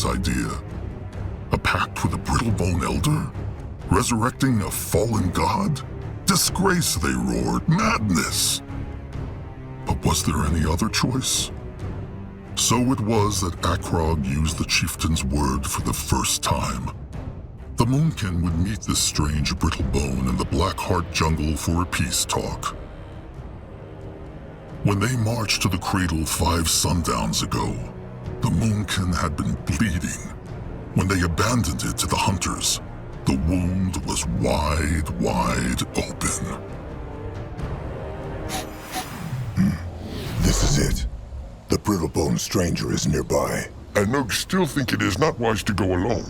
his idea. A pact with a brittle-bone elder? Resurrecting a fallen god? Disgrace, they roared. Madness! But was there any other choice? So it was that Akrog used the chieftain's word for the first time. The Moonkin would meet this strange brittle-bone in the Blackheart jungle for a peace talk. When they marched to the cradle 5 sundowns ago, the Moonkin had been bleeding. When they abandoned it to the hunters, the wound was wide open. This is it. The brittle-bone stranger is nearby. And Noog still think it is not wise to go alone.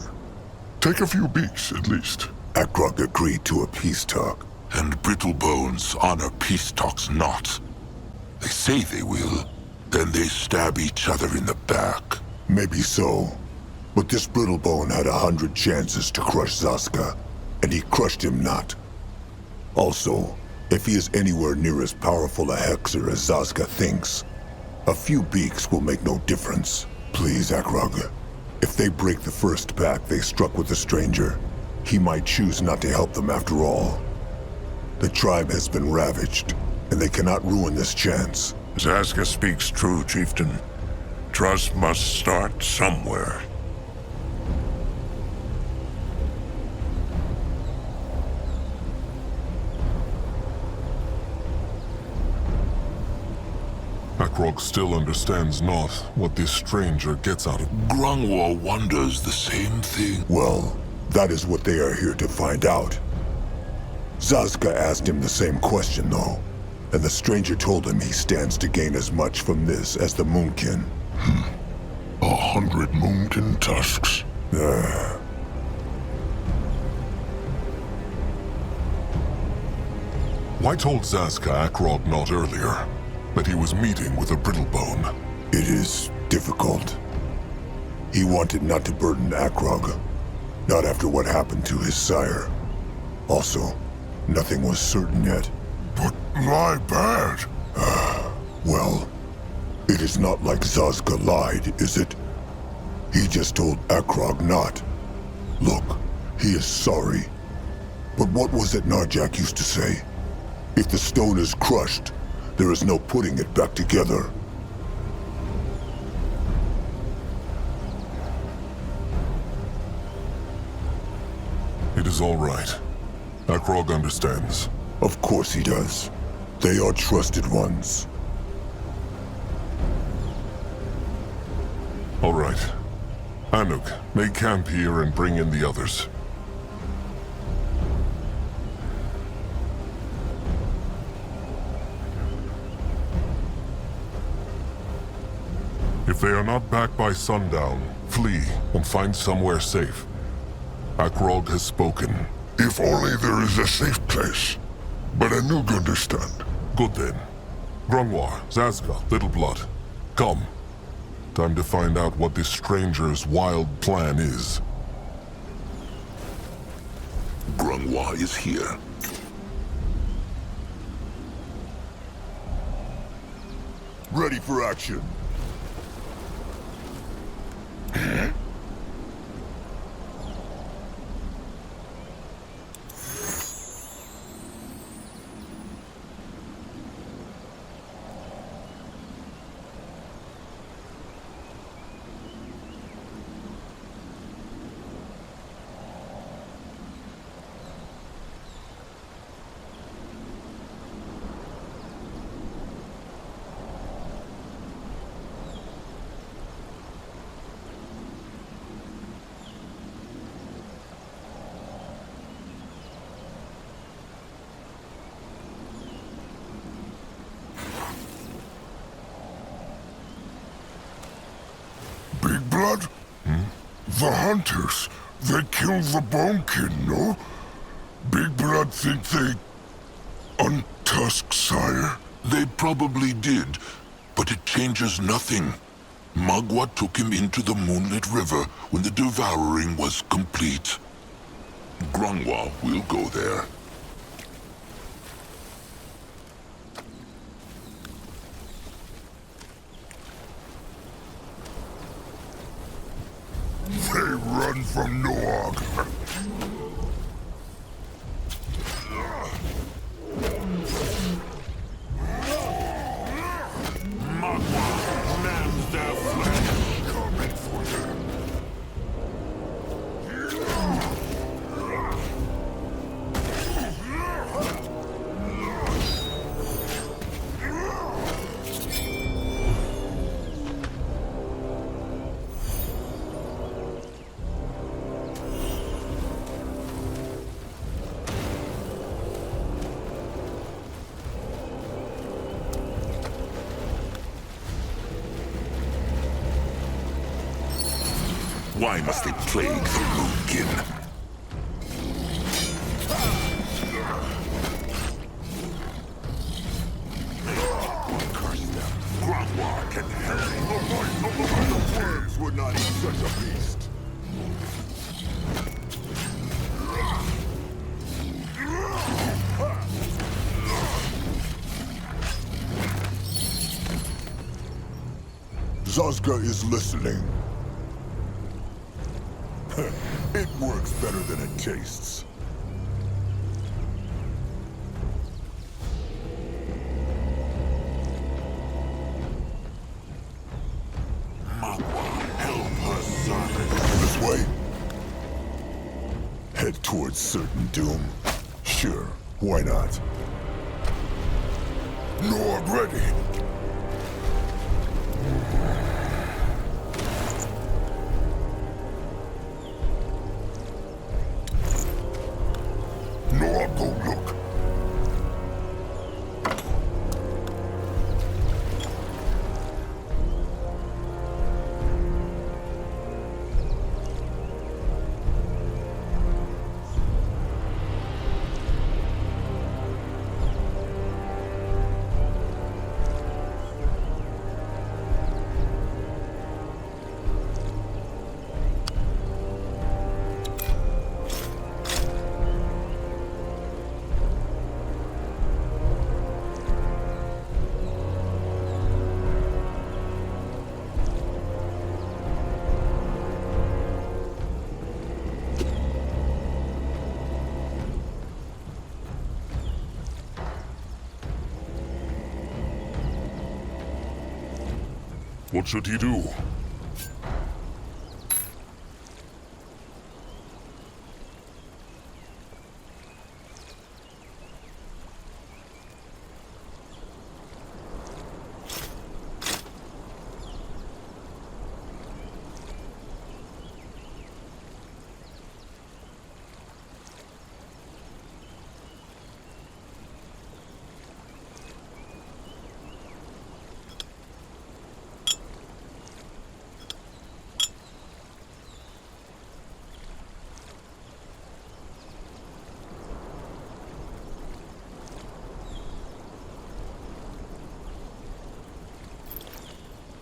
Take a few beaks, at least. Akrog agreed to a peace talk. And brittle bones honor peace talks not. They say they will, then they stab each other in the back. Maybe so. But this brittle-bone had 100 chances to crush Zaska, and he crushed him not. Also, if he is anywhere near as powerful a hexer as Zaska thinks, a few beaks will make no difference. Please, Akrog. If they break the first pact they struck with the stranger, he might choose not to help them after all. The tribe has been ravaged, and they cannot ruin this chance. Zaska speaks true, chieftain. Trust must start somewhere. Akrog still understands not what this stranger gets out of. Grungwar wonders the same thing. Well, that is what they are here to find out. Zaska asked him the same question, though, and the stranger told him he stands to gain as much from this as the Moonkin. 100 Moonkin tusks. Why told Zaska Akrog not earlier that he was meeting with a brittle-bone? It is difficult. He wanted not to burden Akrog, not after what happened to his sire. Also, nothing was certain yet. But lie bad. Well, it is not like Zaska lied, is it? He just told Akrog not. Look, he is sorry. But what was it Narjak used to say? If the stone is crushed, there is no putting it back together. It is all right. Akrog understands. Of course he does. They are trusted ones. All right. Anuk, make camp here and bring in the others. If they are not back by sundown, flee and find somewhere safe. Akrog has spoken. If only there is a safe place. But Anug understand. Good then. Grungwar, Zaska, Little Blood, come. Time to find out what this stranger's wild plan is. Grungwar is here. Ready for action. Big Blood? The hunters, they killed the Bonekin, no? Big Blood think they untusked Sire? They probably did, but it changes nothing. Magua took him into the Moonlit River when the devouring was complete. Grungwar will go there. They run from Noog. Magua mans their flesh. Coming for them. Why must they plague the Moonkin? Curse them. Grandwa can help. The waves would not eat such a beast. Zazka is listening. It works better than it tastes. Magua, help her son. This way? Head towards certain doom? Sure, why not? Noog ready. Noog, go look. What should he do?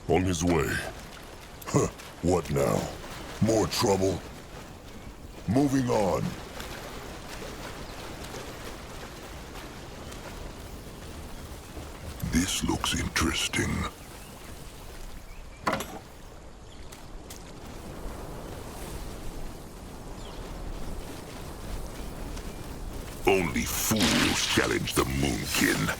On his way. Huh, what now? More trouble? Moving on. This looks interesting. Only fools challenge the Moonkin.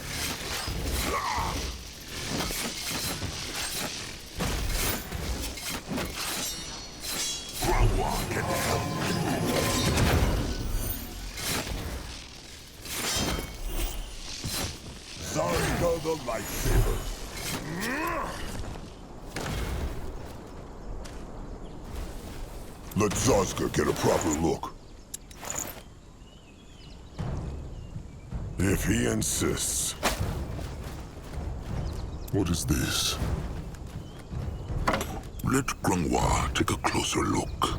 Grandwa can help. Zarika the Lightsaber. Let Zazka get a proper look. If he insists. What is this? Let Grandwa take a closer look.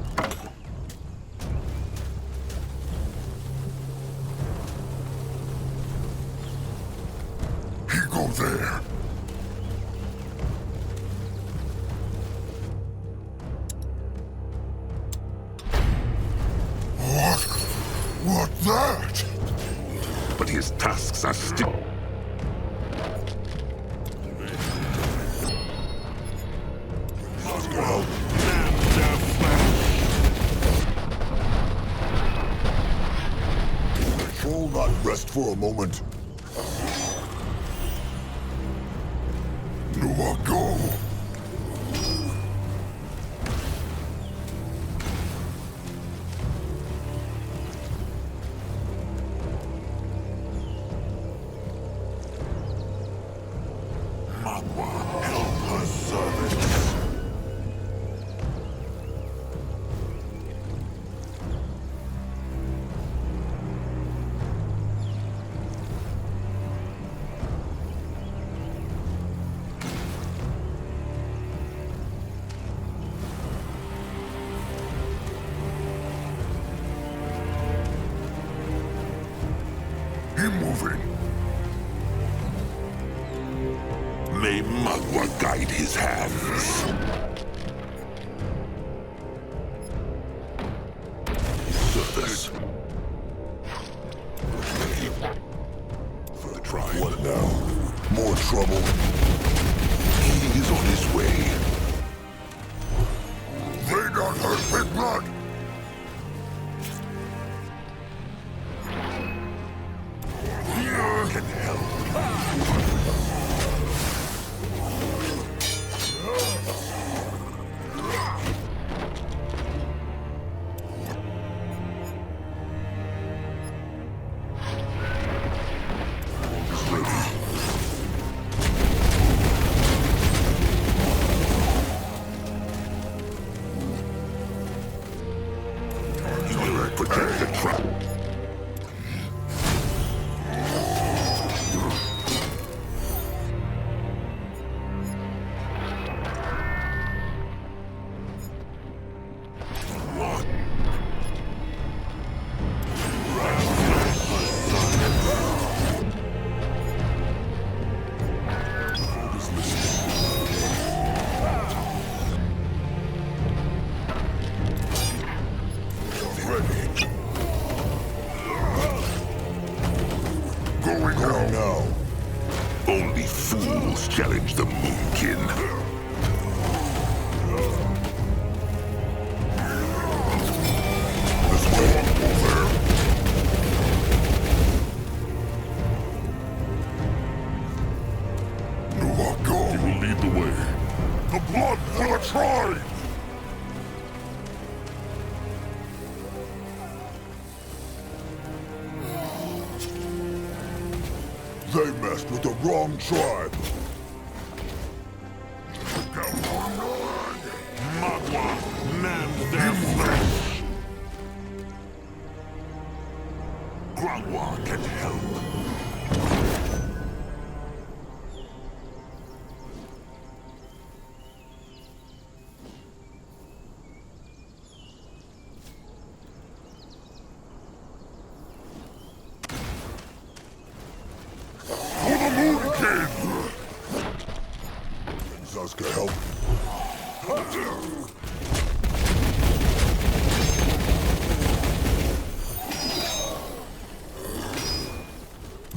He go there. What that? But his tasks are still... Zazka help. And their flesh. rest for a moment? No, I'll go. Magua, help her servants. Keep moving. May Magua guide his hands. Service. For the tribe. What now? More trouble? He is on his way. They not hurt Big Blood. Can help. Protect the tribe. Going now. Only fools challenge the Moonkin. This way. Over. No, I'll go. He will lead the way. The blood for the tribe. They messed with the wrong tribe. Magua mend their flesh. Grangwa can help. For the Moonkin. Zaska help.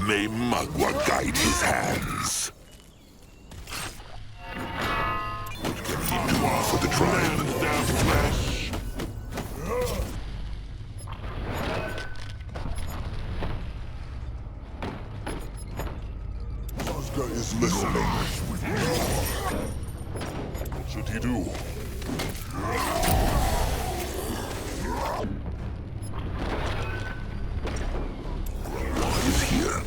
May Magua guide his hands. What can he do for the tribe? Mend their flesh. Zaska is listening. What should he do? Is here.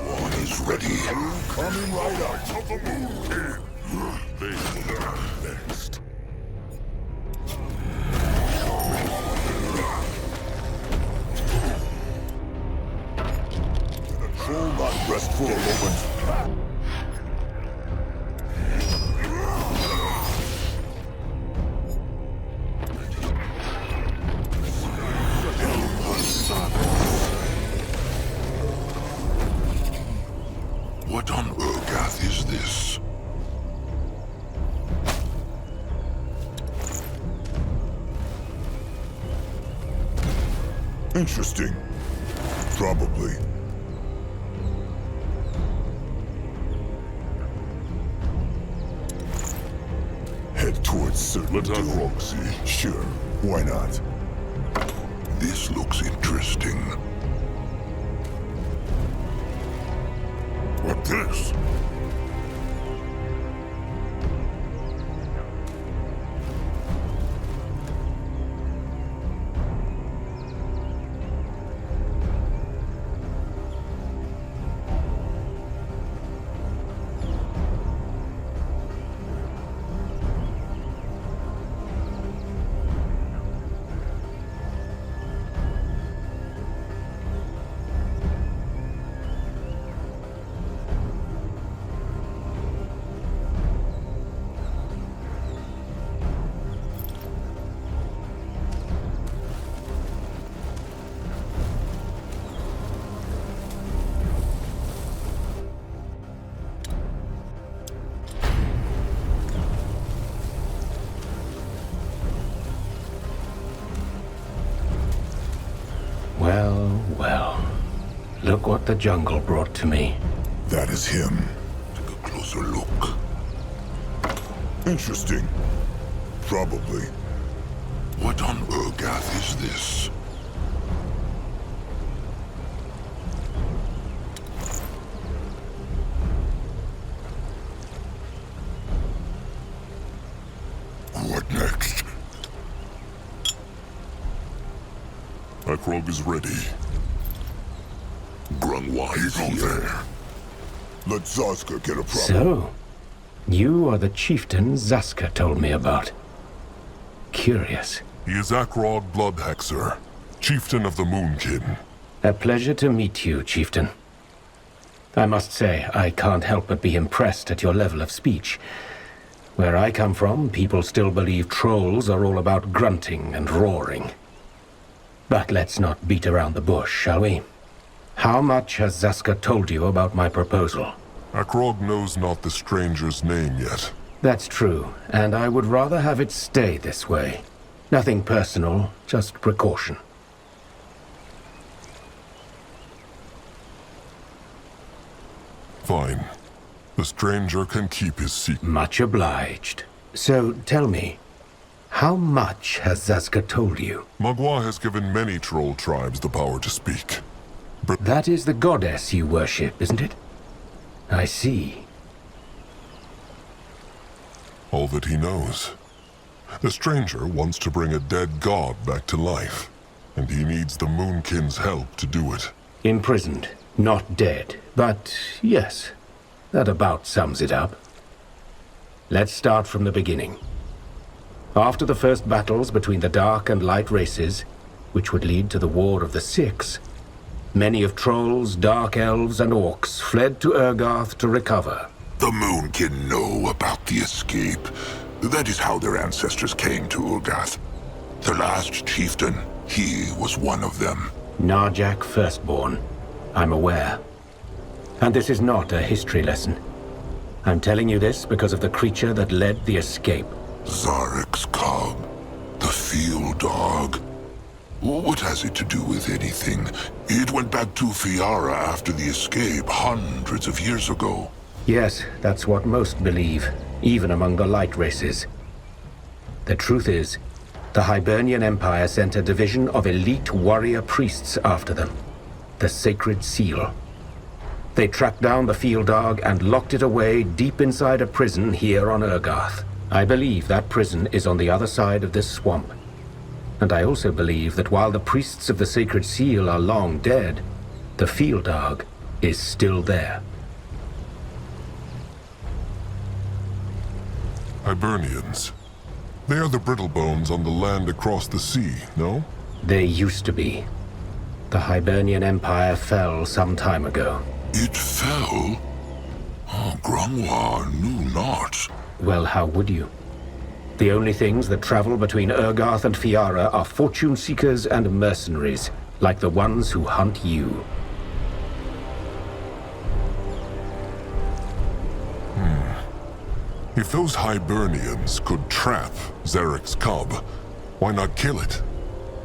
One is ready. Coming right up. Of the Moonkin. They will come next. Troll not rest for a moment. What on Urgath is this? Interesting. Probably. Head towards certain Let's have Roxy. Sure, why not? This looks interesting. What this? Well, well. Look what the jungle brought to me. That is him. Take a closer look. Interesting. Probably. What on Urgath is this? What next? Akrog is ready. Grungwa is He's here. there. Let Zaska get a problem. So, you are the chieftain Zaska told me about. Curious. He is Akrog Bloodhexer, chieftain of the Moonkin. A pleasure to meet you, chieftain. I must say, I can't help but be impressed at your level of speech. Where I come from, people still believe trolls are all about grunting and roaring. But let's not beat around the bush, shall we? How much has Zaska told you about my proposal? Akrog knows not the stranger's name yet. That's true, and I would rather have it stay this way. Nothing personal, just precaution. Fine. The stranger can keep his secret. Much obliged. So, tell me, how much has Zaska told you? Magua has given many troll tribes the power to speak. But That is the goddess you worship, isn't it? I see. all that he knows. The stranger wants to bring a dead god back to life, and he needs the Moonkin's help to do it. Imprisoned, not dead. But yes, that about sums it up. Let's start from the beginning. After the first battles between the dark and light races, which would lead to the War of the Six, many of trolls, dark elves, and orcs fled to Urgath to recover. The Moonkin know about the escape. That is how their ancestors came to Urgath. The last chieftain, he was one of them. Narjak Firstborn. I'm aware. And this is not a history lesson. I'm telling you this because of the creature that led the escape. Zarek's cub, the field dog. What has it to do with anything? It went back to Fiara after the escape, hundreds of years ago. Yes, that's what most believe, even among the light races. The truth is, the Hibernian Empire sent a division of elite warrior priests after them. The Sacred Seal. They tracked down the field dog and locked it away deep inside a prison here on Urgath. I believe that prison is on the other side of this swamp. And I also believe that while the priests of the Sacred Seal are long dead, the field dog is still there. Hibernians. They are the Brittlebones on the land across the sea, no? They used to be. The Hibernian Empire fell some time ago. It fell? Oh, Grungwa knew not. Well, how would you? The only things that travel between Urgath and Fiara are fortune seekers and mercenaries, like the ones who hunt you. If those Hibernians could trap Zarek's cub, why not kill it?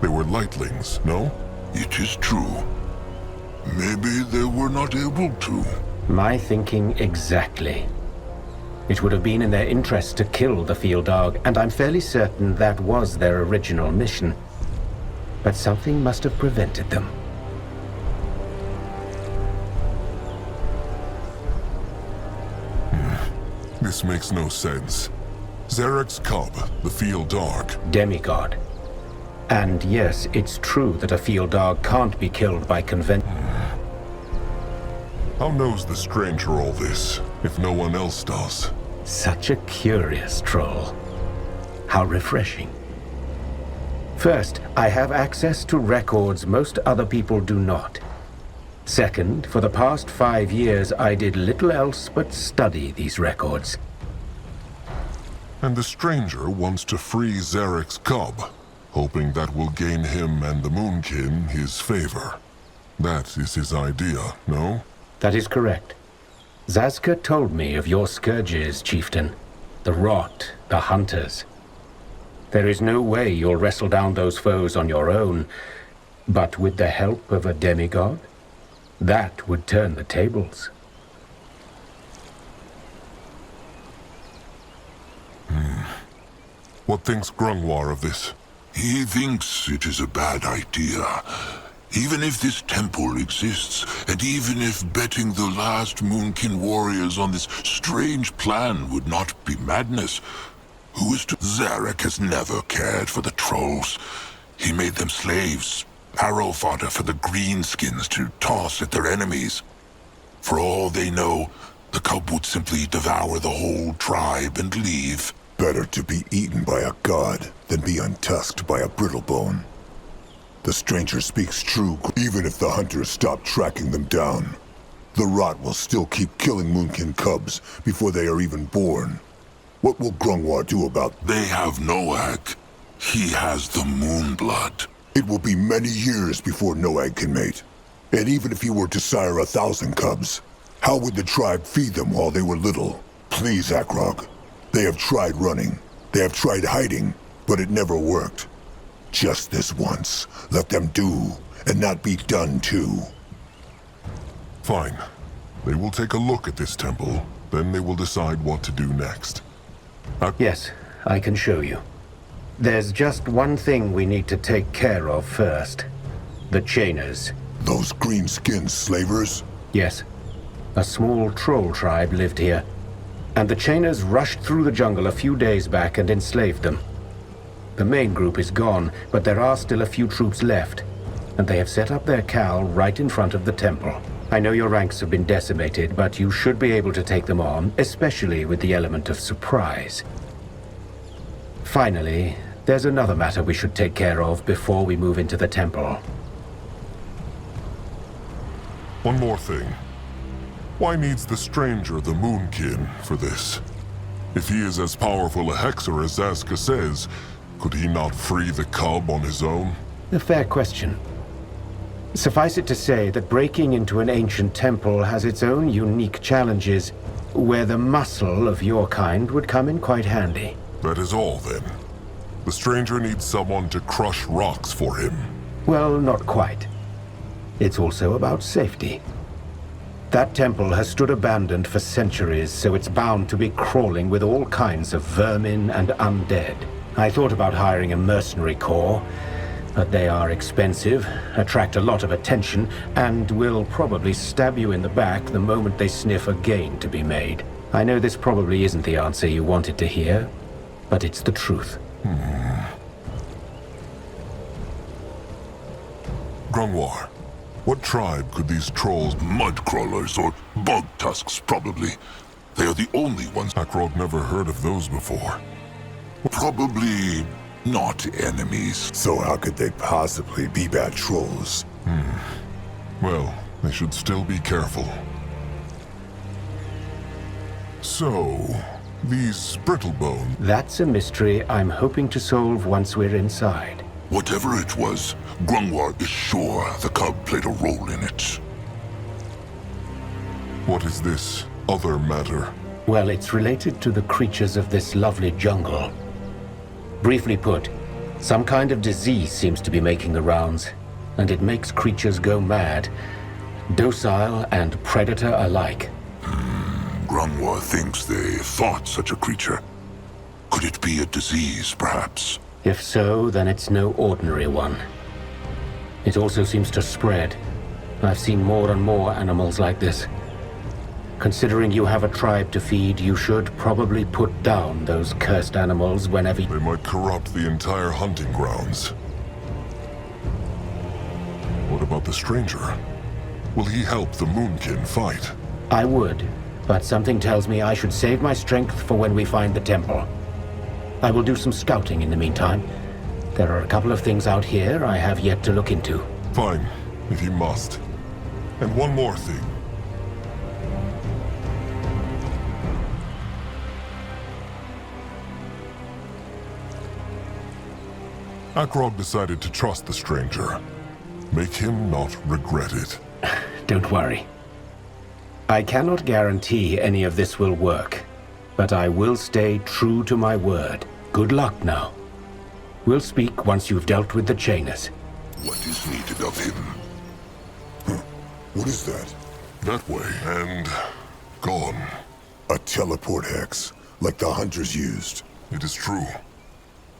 They were lightlings, no? It is true. Maybe they were not able to. My thinking exactly. It would have been in their interest to kill the field dog, and I'm fairly certain that was their original mission. but something must have prevented them. This makes no sense. Zarek's cub, the Field Dark. Demigod. And yes, it's true that a field dog can't be killed by convention. How knows the stranger all this, if no one else does? Such a curious troll. How refreshing. First, I have access to records most other people do not. Second, for the past 5 years, I did little else but study these records. And the stranger wants to free Zarek's cub, hoping that will gain him and the Moonkin his favor. That is his idea, no? That is correct. Zazka told me of your scourges, chieftain. The rot, the hunters. There is no way you'll wrestle down those foes on your own, but with the help of a demigod? That would turn the tables. What thinks Grungwar of this? He thinks it is a bad idea. Even if this temple exists, and even if betting the last Moonkin warriors on this strange plan would not be madness, who is to... Zarek has never cared for the trolls. He made them slaves, arrow fodder for the greenskins to toss at their enemies. For all they know, the cub would simply devour the whole tribe and leave. Better to be eaten by a god than be untusked by a brittlebone. The stranger speaks true, even if the hunters stop tracking them down. The rot will still keep killing Moonkin cubs before they are even born. What will Grungwar do about... They have Noag. He has the Moonblood. It will be many years before Noag can mate. And even if he were to sire 1,000 cubs, how would the tribe feed them while they were little? Please, Akrog. They have tried running. They have tried hiding, but it never worked. Just this once, let them do, and not be done to. Fine. They will take a look at this temple, then they will decide what to do next. Yes, I can show you. There's just one thing we need to take care of first. The Chainers. Those green-skinned slavers? Yes. A small troll tribe lived here. And the Chainers rushed through the jungle a few days back and enslaved them. The main group is gone, but there are still a few troops left. And they have set up their cowl right in front of the temple. I know your ranks have been decimated, but you should be able to take them on, especially with the element of surprise. Finally, there's another matter we should take care of before we move into the temple. One more thing. Why needs the stranger the Moonkin for this? If he is as powerful a hexer as Zazka says, could he not free the cub on his own? A fair question. Suffice it to say that breaking into an ancient temple has its own unique challenges, where the muscle of your kind would come in quite handy. That is all, then. The stranger needs someone to crush rocks for him. Well, not quite. It's also about safety. That temple has stood abandoned for centuries, so it's bound to be crawling with all kinds of vermin and undead. I thought about hiring a mercenary corps, but they are expensive, attract a lot of attention, and will probably stab you in the back the moment they sniff a gain to be made. I know this probably isn't the answer you wanted to hear, but it's the truth. Grungwar, what tribe could these trolls... Mudcrawlers or bug tusks, probably. They are the only ones. Akrog never heard of those before. Probably not enemies. So how could they possibly be bad trolls? Well, they should still be careful. So, these brittlebone... That's a mystery I'm hoping to solve once we're inside. Whatever it was, Grungwar is sure the cub played a role in it. What is this other matter? Well, it's related to the creatures of this lovely jungle. Briefly put, some kind of disease seems to be making the rounds, and it makes creatures go mad, docile and predator alike. Grungwar thinks they fought such a creature. Could it be a disease, perhaps? If so, then it's no ordinary one. It also seems to spread. I've seen more and more animals like this. Considering you have a tribe to feed, you should probably put down those cursed animals whenever They might corrupt the entire hunting grounds. What about the stranger? Will he help the Moonkin fight? I would, but something tells me I should save my strength for when we find the temple. I will do some scouting in the meantime. There are a couple of things out here I have yet to look into. Fine, if you must. And one more thing. Akrog decided to trust the stranger. Make him not regret it. Don't worry. I cannot guarantee any of this will work, but I will stay true to my word. Good luck now. We'll speak once you've dealt with the chainers. What is needed of him? What is that? That way, and gone. A teleport hex, like the hunters used. It is true.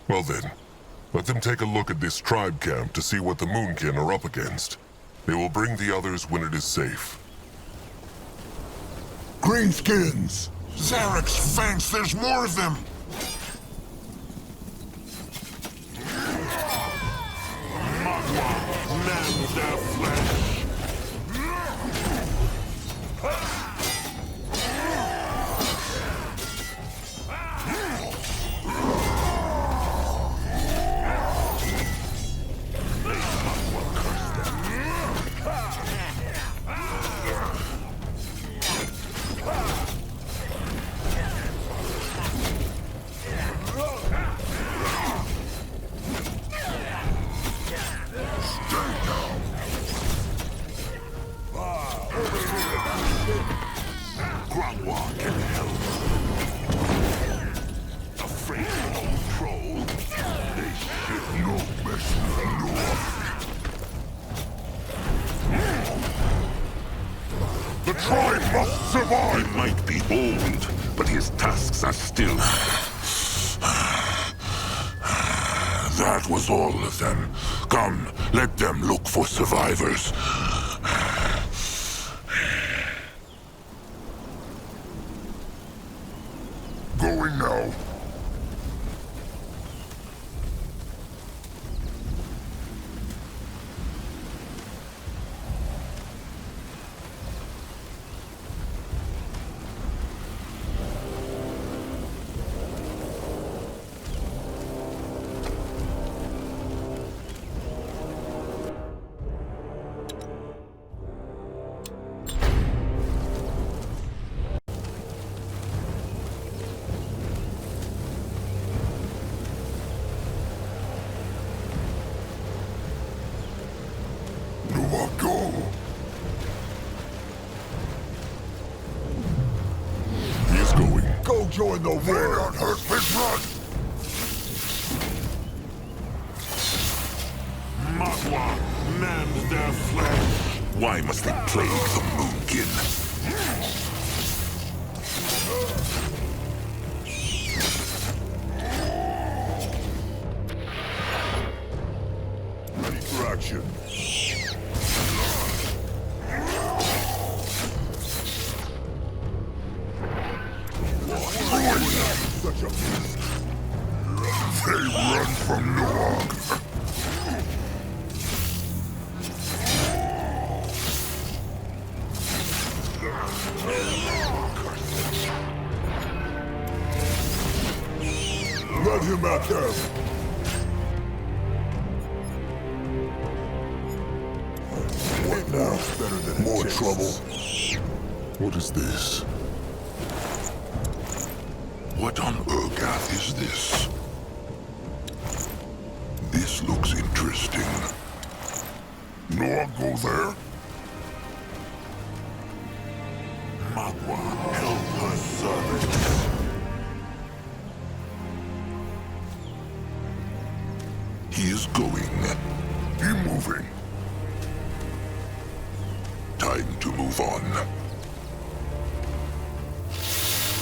Well then, let them take a look at this tribe camp to see what the Moonkin are up against. They will bring the others when it is safe. Greenskins! Zarek's fangs, there's more of them! Magua, man their flesh! He might be old, but his tasks are still... That was all of them. Come, let them look for survivors. Going now. Go. He is going. Go join the war! Don't hurt his run! Magua, mend their flesh! Why must they plague the Moonkin? Ready for action. Such a beast. They run from Noog. Let him at them. What now? Better than more trouble. What is this? What on Urgath is this? This looks interesting. Noog, go there? Magua, help her servants. He is going. Be moving. Time to move on.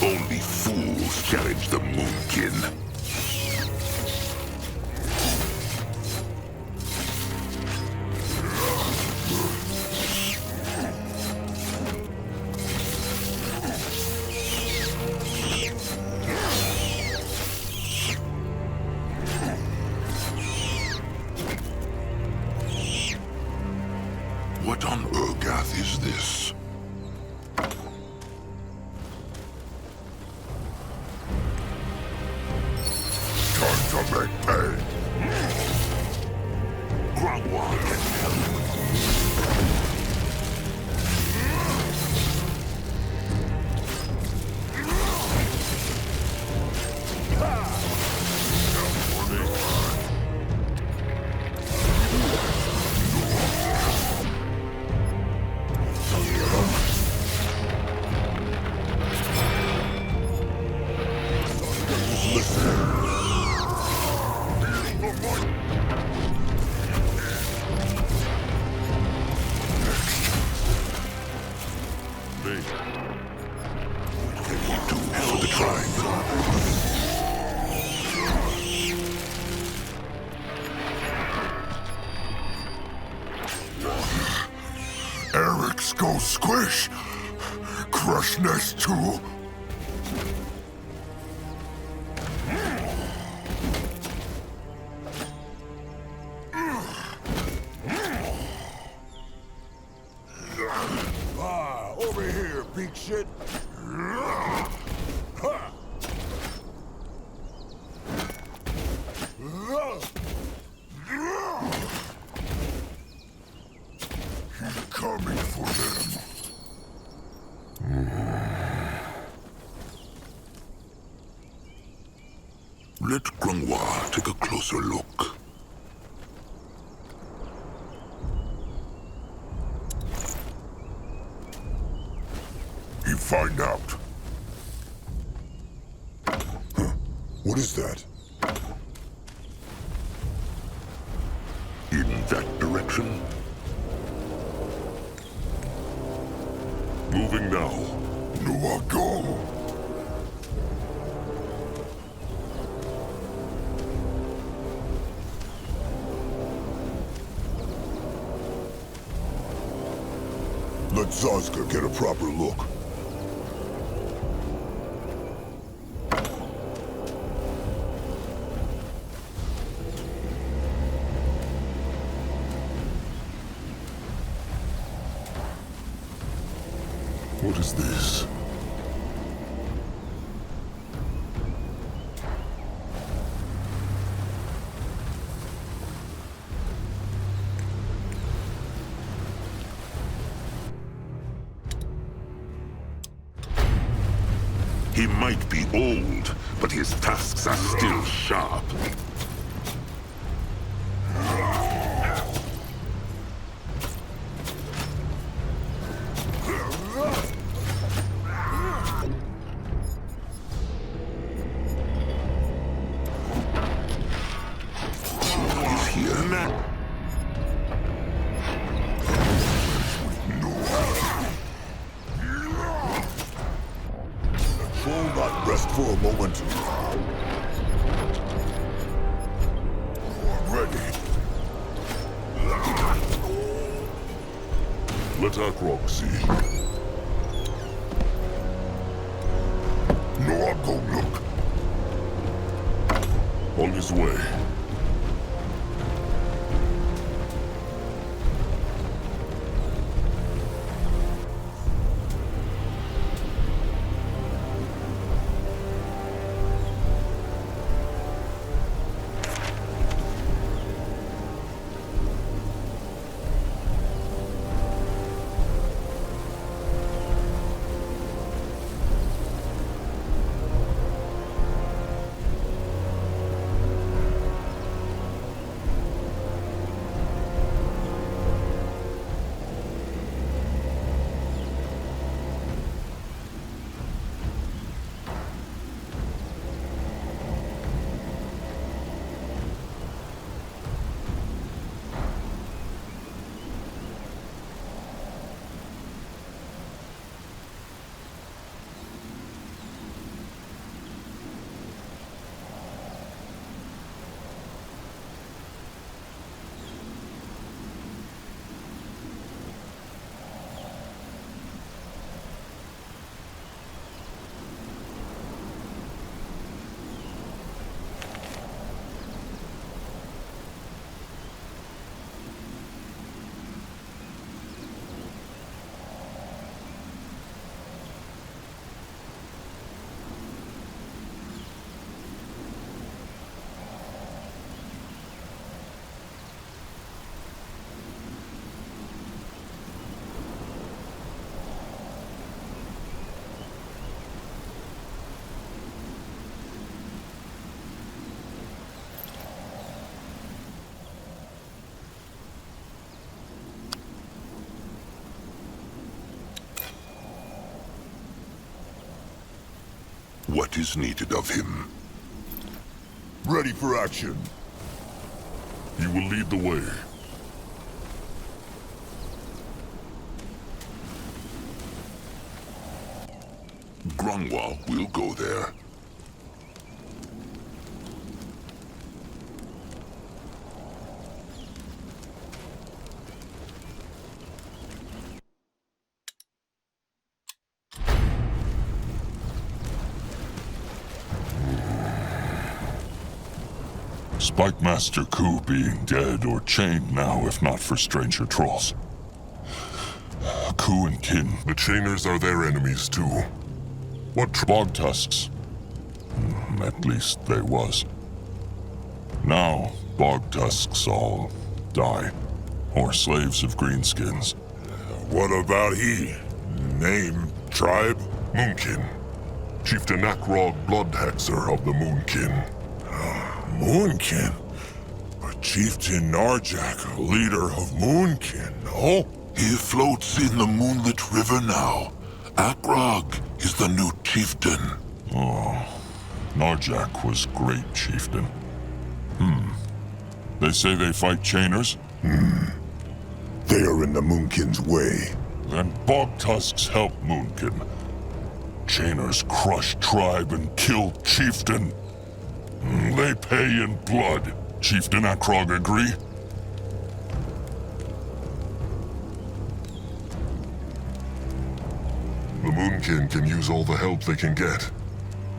Only fools challenge the Moonkin. make pain. Grangwa can help. Eric's go squish. Crush nest too. Over here, big shit. Coming for them. Let Grangwa take a closer look. He find out. What is that? In that direction. Moving now. No, I go. Let Zazka get a proper look. What is this? He might be old, but his tasks are still sharp. He's here now. Troll not rest for a moment. Ready. Let Akrok see. No, I'll go look. On his way. what is needed of him. Ready for action. You will lead the way. Grungwa will go there. Spike Master Ku being dead or chained now, if not for stranger trolls. Ku and kin. The chainers are their enemies too. What bog tusks? At least they was. Now, bog tusks all die. Or slaves of greenskins. What about he? Name, tribe? Moonkin. Chieftain Akrog Bloodhexer of the Moonkin. Moonkin? A chieftain Narjak, a leader of Moonkin, no? He floats in the moonlit river now. Akrog is the new chieftain. Oh, Narjak was great chieftain. They say they fight chainers? They are in the Moonkin's way. Then bog tusks help Moonkin. Chainers crush tribe and kill chieftain. They pay in blood. Chieftain Akrog agree? The Moonkin can use all the help they can get.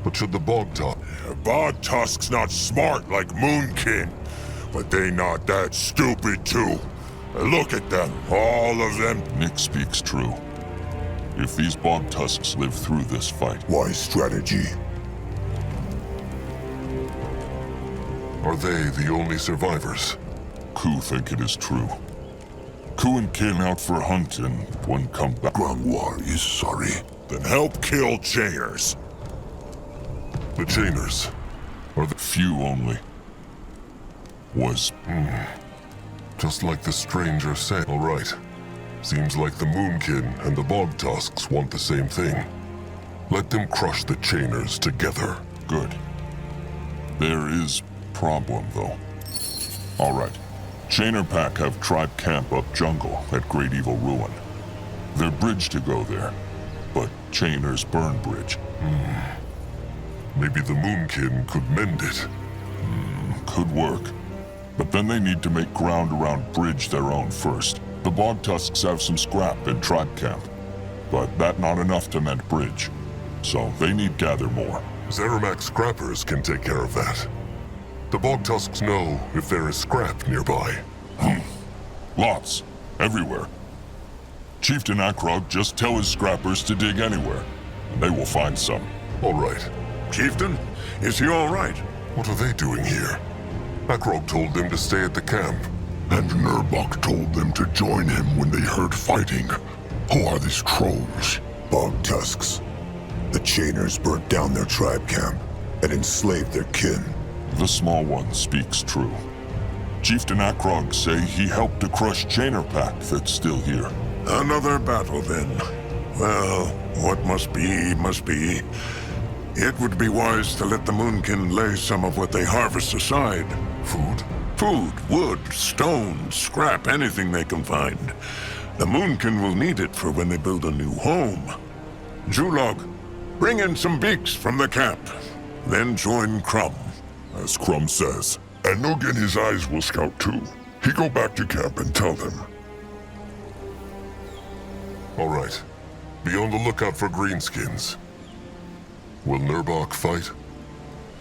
But should the bog tusk... Bog Tusk's not smart like Moonkin, but they not that stupid too. Look at them, all of them. Nick speaks true. If these bog tusks live through this fight, Wise strategy. are they the only survivors? Ku think it is true. Ku and kin out for a hunt and one come back. Grungwa is sorry. Then help kill chainers. The chainers are the few only. Was just like the stranger said. All right. Seems like the Moonkin and the bog tusks want the same thing. Let them crush the chainers together. Good. There is problem though. All right. Chainer Pack have tribe camp up jungle at Great Evil Ruin. Their bridge to go there, but Chainers burn bridge. Maybe the Moonkin could mend it. Could work. But then they need to make ground around bridge their own first. The bog tusks have some scrap in tribe camp, but that not enough to mend bridge. So they need gather more. Zeramak scrappers can take care of that. The bog tusks know if there is scrap nearby. Lots. Everywhere. Chieftain Akrog just tell his scrappers to dig anywhere, and they will find some. All right. Chieftain, is he all right? What are they doing here? Akrog told them to stay at the camp. And Nurbok told them to join him when they heard fighting. Who are these trolls? Bog Tusks. The Chainers burnt down their tribe camp and enslaved their kin. The small one speaks true. Chieftain Akrog say he helped to crush Chainer Pack that's still here. Another battle then. Well, what must be, must be. It would be wise to let the Moonkin lay some of what they harvest aside. Food? Food, wood, stone, scrap, anything they can find. The Moonkin will need it for when they build a new home. Julog, bring in some beaks from the camp. Then join Crumb. As Crumb says. And Noog and his eyes will scout too. He go back to camp and tell them. All right. Be on the lookout for greenskins. Will Nurbok fight?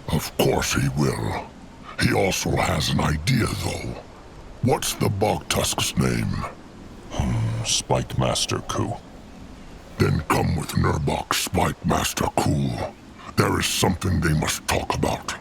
Of course he will. He also has an idea, though. What's the Bog Tusk's name? Spike Master Ku. Then come with Nurbok, Spike Master Cool. There is something they must talk about.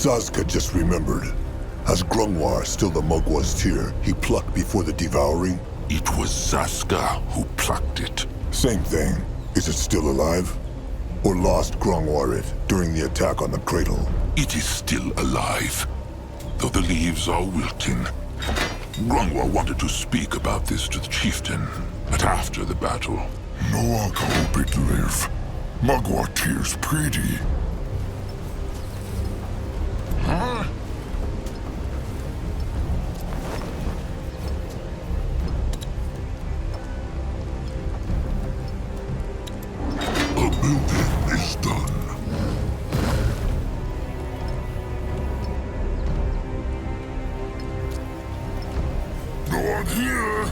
Sazka just remembered. As Grungwar still the Mugwa's tear he plucked before the devouring? It was Zaska who plucked it. Same thing. Is it still alive? Or lost Grungwar it during the attack on the cradle? It is still alive, though the leaves are wilting. Grungwar wanted to speak about this to the chieftain, but after the battle... No aka hope it live. Mugwa tears pretty. Huh? A building is done. No one here.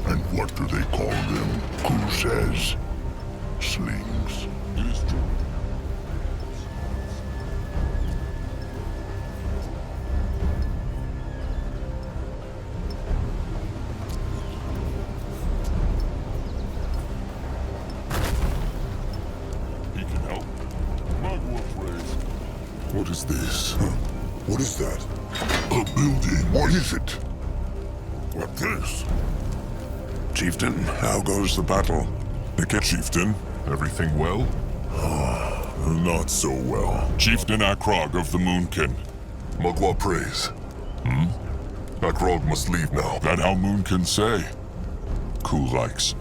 And what do they call them? Who says? Slings. It is true. He can help. Mugwa praise. What is this? What is that? A building. What is it? What this? Chieftain, how goes the battle? Chieftain, everything well? Not so well. Chieftain Akrog of the Moonkin. Mugwa prays. Akrog must leave now. That how Moonkin say? Ku likes.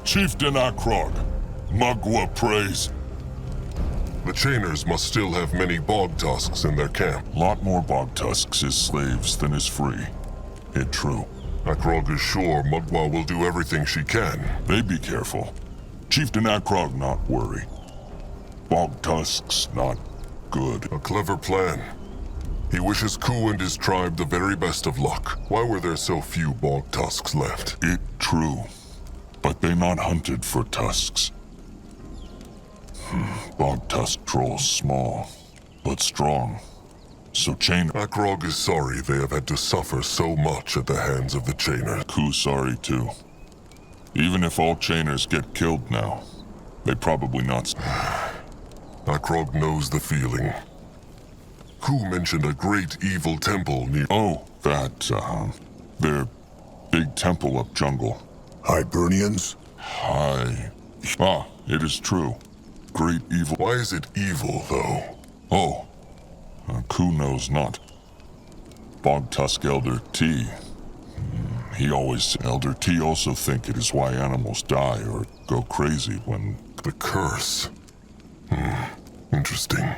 Chieftain Akrog. Mugwa prays. The Chainers must still have many bog tusks in their camp. Lot more bog tusks is slaves than is free. It true. Akrog is sure Mugwa will do everything she can. They be careful. Chieftain Akrog not worry. Bog tusks not good. A clever plan. He wishes Ku and his tribe the very best of luck. Why were there so few bog tusks left? It true. But they not hunted for tusks. Bog tusk trolls small, but strong. So Akrog is sorry they have had to suffer so much at the hands of the Chainers. Ku sorry too. Even if all Chainers get killed now, they probably not. Akrog knows the feeling. Ku mentioned a great evil temple near... Oh, that, their big temple up jungle. Hibernians? Hi. Ah, it is true. Great evil. Why is it evil, though? Oh, Ku knows not. Bog Tusk Elder T. He always... Elder T also think it is why animals die or go crazy when... The curse. Interesting.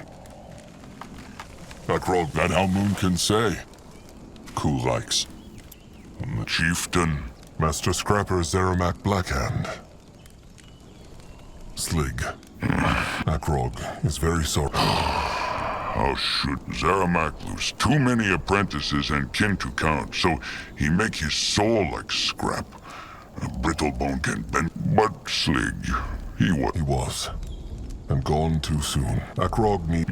Akrog, that how Moon can say. Ku likes. The chieftain. Master Scrapper Zeramak Blackhand. Slig. Akrog is very sorry. How should Zeramak lose too many apprentices and kin to count, so he make his soul like scrap. A brittle bone can bend, but Slig, he was. And gone too soon. Akrog need...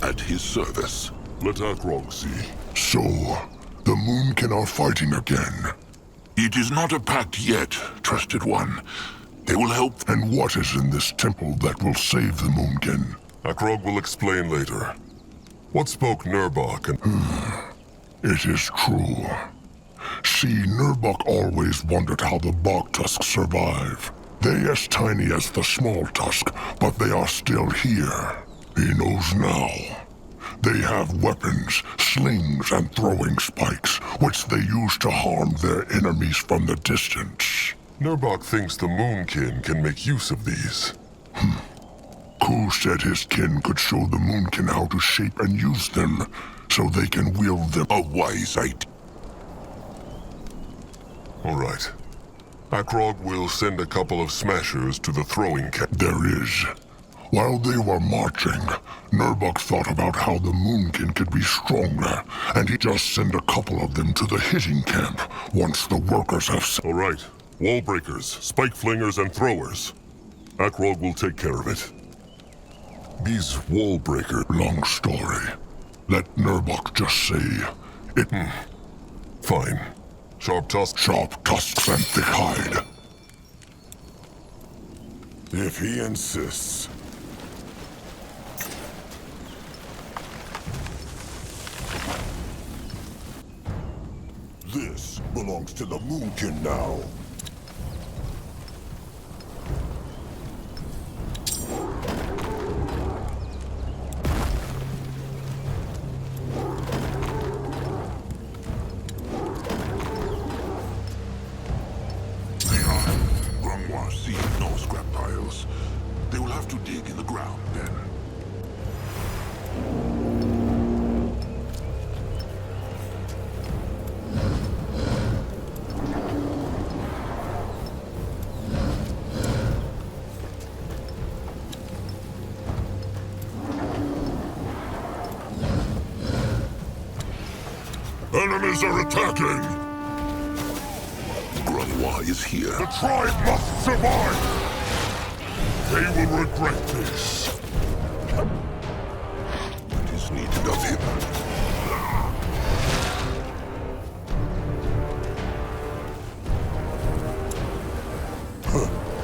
at his service. Let Akrog see. So, the Moonkin are fighting again. It is not a pact yet, Trusted One. They will help. And what is in this temple that will save the Moonkin? Akrog will explain later. What spoke Nurbok and... It is true. See, Nurbok always wondered how the Bog Tusks survive. They as tiny as the small tusk, but they are still here. He knows now. They have weapons, slings, and throwing spikes, which they use to harm their enemies from the distance. Nurbok thinks the Moonkin can make use of these. Ku said his kin could show the Moonkin how to shape and use them, so they can wield them. A wise idea. All right. Akrog will send a couple of smashers to the throwing camp. There is. While they were marching, Nurbok thought about how the Moonkin could be stronger, and he just sent a couple of them to the hitting camp once the workers have... All right. Wall breakers, spike flingers, and throwers. Akrog will take care of it. These wall breakers... Long story. Let Nurbok just say it... Fine. Sharp tusks. Sharp tusks and thick hide. If he insists. This belongs to the Moonkin now. See no scrap piles. They will have to dig in the ground then. Enemies are attacking! Grungwa is here. The tribe must survive! They will regret this. What is needed of him?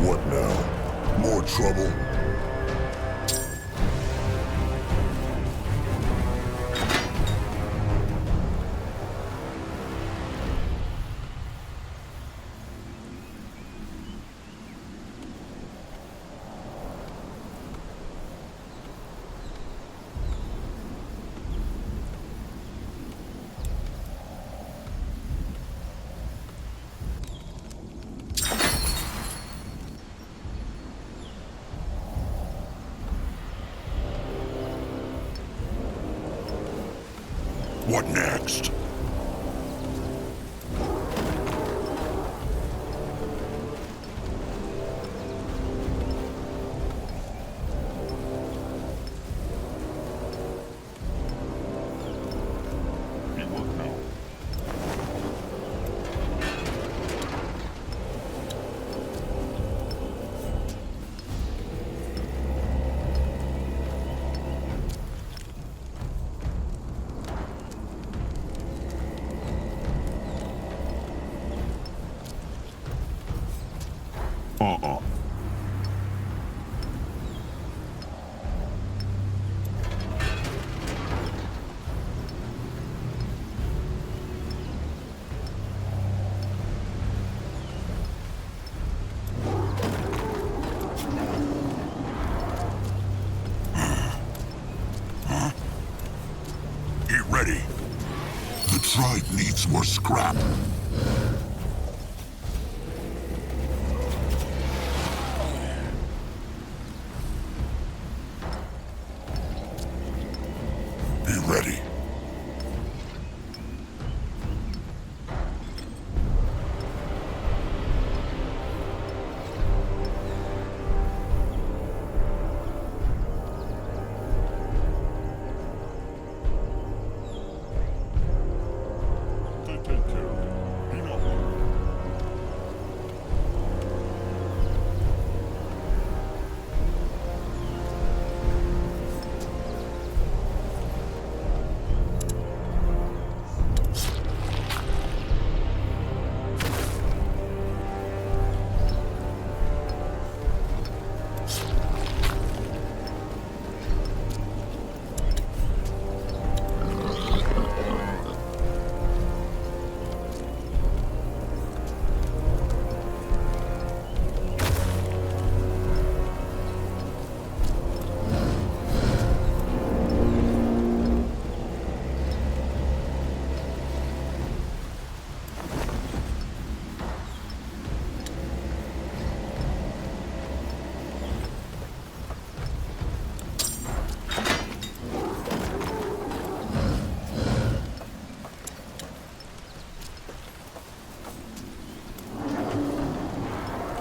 What now? More trouble? What next? Get ready. The tribe needs more scrap. Be ready. They take care of it.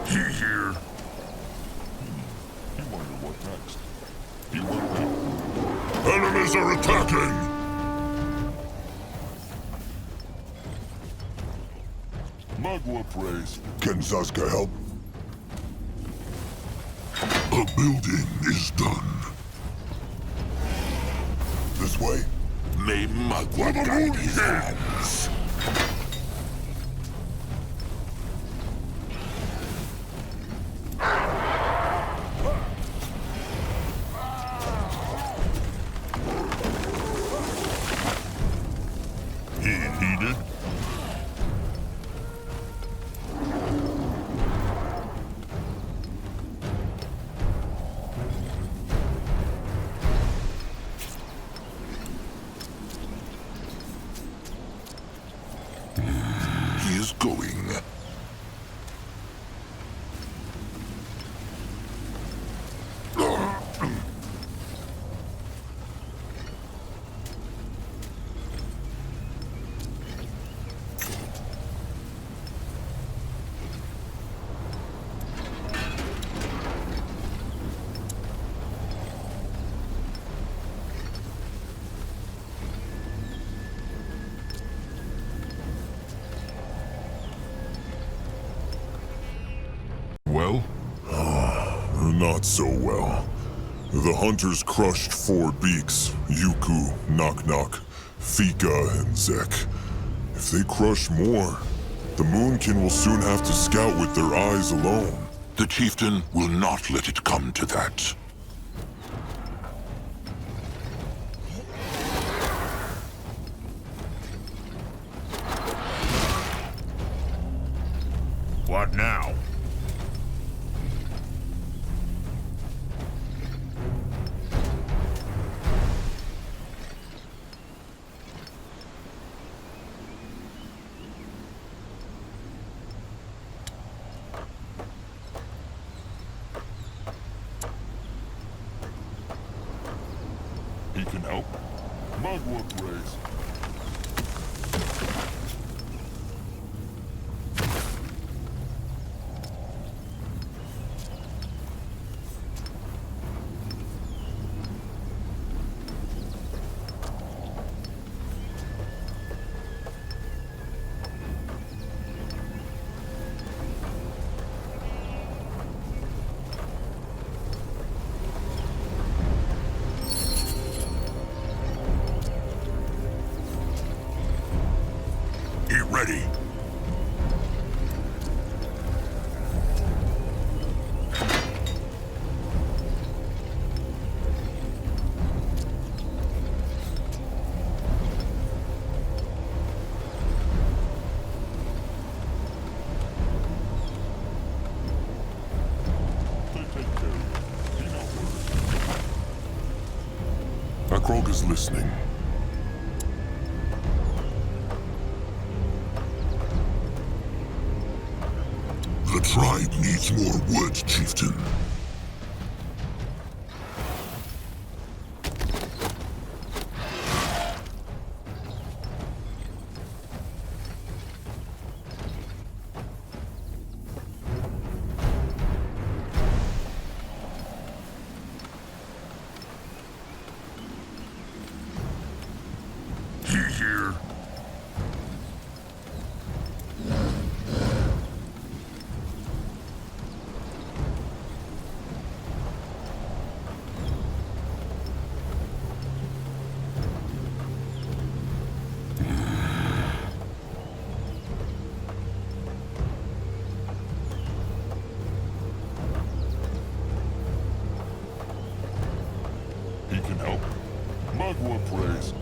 He here. You wonder what next. You wonder. Enemies are attacking! Magua prays. Can Zaska help? A building is done. This way? May Magua the guide moon his king! hands. He heeded. He is going. Well? Not so well. The hunters crushed 4 beaks, Yuku, Knock Knock, Fika, and Zek. If they crush more, the Moonkin will soon have to scout with their eyes alone. The chieftain will not let it come to that. What now? He can help. Magua prays. He ready. They take care of it. Be not worried. Akrog is listening. The tribe needs more wood, chieftain. He here. He can help. Magua prays.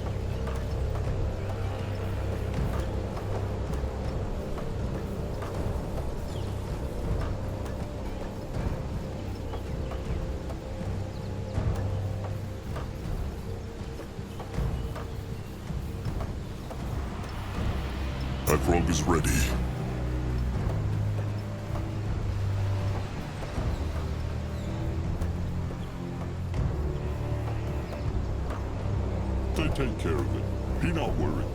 Akrog is ready. They take care of it. Be not worried.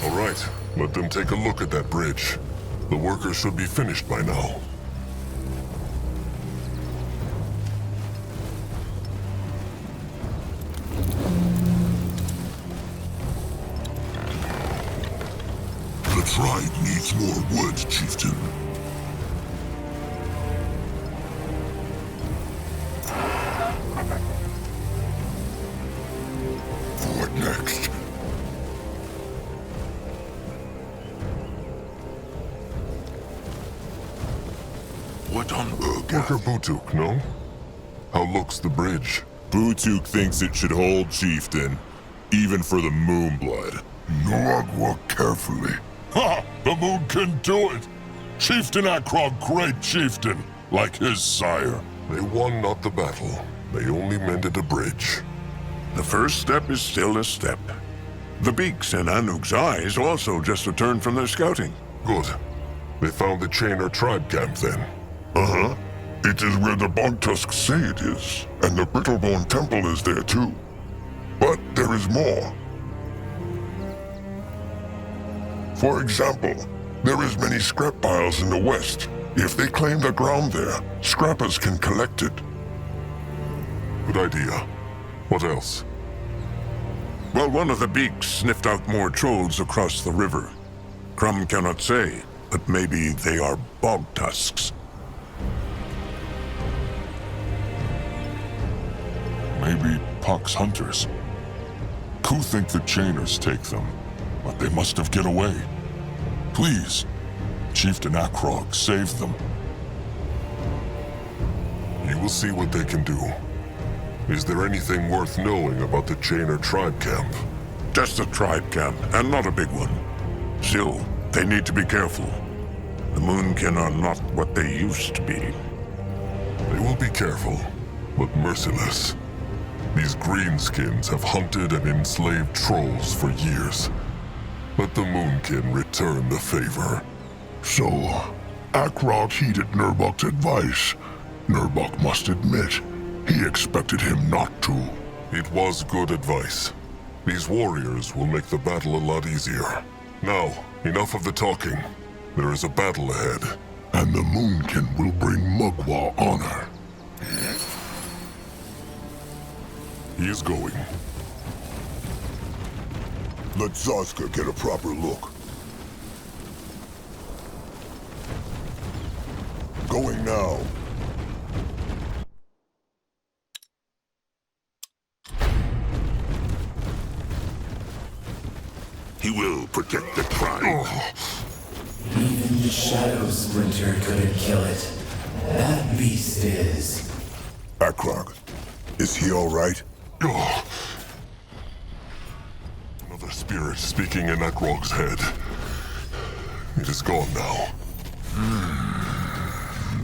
All right, let them take a look at that bridge. The workers should be finished by now. The tribe needs more wood, chieftain. What next? What on earth? Worker Butuk, no? How looks the bridge? Butuk thinks it should hold, chieftain, even for the Moonblood. Nuagwa carefully. Ha! The moon can do it! Chieftain Akrog, great chieftain, like his sire. They won not the battle. They only mended a bridge. The first step is still a step. The Beaks and Anuk's eyes also just returned from their scouting. Good. They found the Chainer tribe camp then. Uh-huh. It is where the Bogtusks say it is, and the Brittlebone Temple is there too. But there is more. For example, there is many scrap piles in the west. If they claim the ground there, scrappers can collect it. Good idea. What else? Well, one of the Beaks sniffed out more trolls across the river. Crumb cannot say, but maybe they are Bogtusks. Maybe Puck's hunters. Ku think the Chainers take them, but they must have get away. Please, Chieftain Akrog, save them. You will see what they can do. Is there anything worth knowing about the Chainer tribe camp? Just a tribe camp, and not a big one. Still, they need to be careful. The Moonkin are not what they used to be. They will be careful, but merciless. These greenskins have hunted and enslaved trolls for years. Let the Moonkin return the favor. So, Akrog heeded Nurbok's advice. Nurbok must admit, he expected him not to. It was good advice. These warriors will make the battle a lot easier. Now, enough of the talking. There is a battle ahead. And the Moonkin will bring Mugwa honor. He is going. Let Zaska get a proper look. Going now. He will protect the tribe. Even the Shadow Splinter couldn't kill it. That beast is. Akrog, is he all right? Oh. Another spirit speaking in Akrog's head. It is gone now.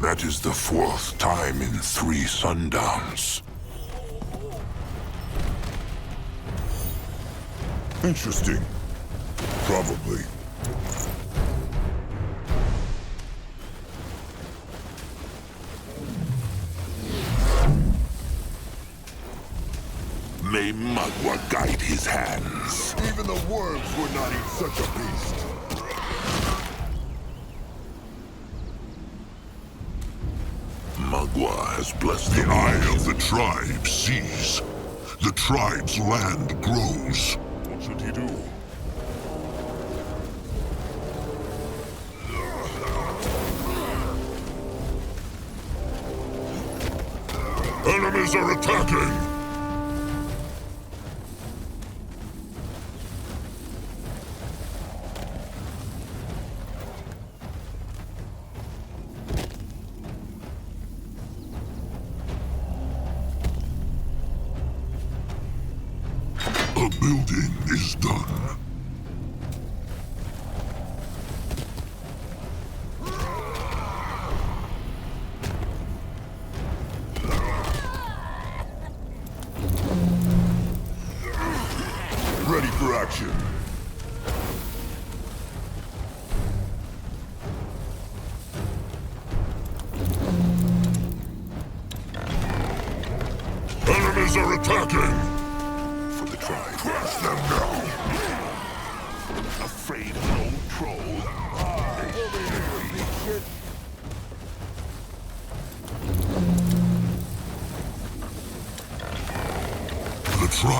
That is the 4th time in 3 sundowns. Interesting. Probably. May Mugwa guide his hands. Even the worms would not eat such a beast. Mugwa has blessed The the eye of the tribe sees. The tribe's land grows. What should he do? Enemies are attacking! A building is done. Ready for action. Enemies are attacking! for the tribe. Crush them now! A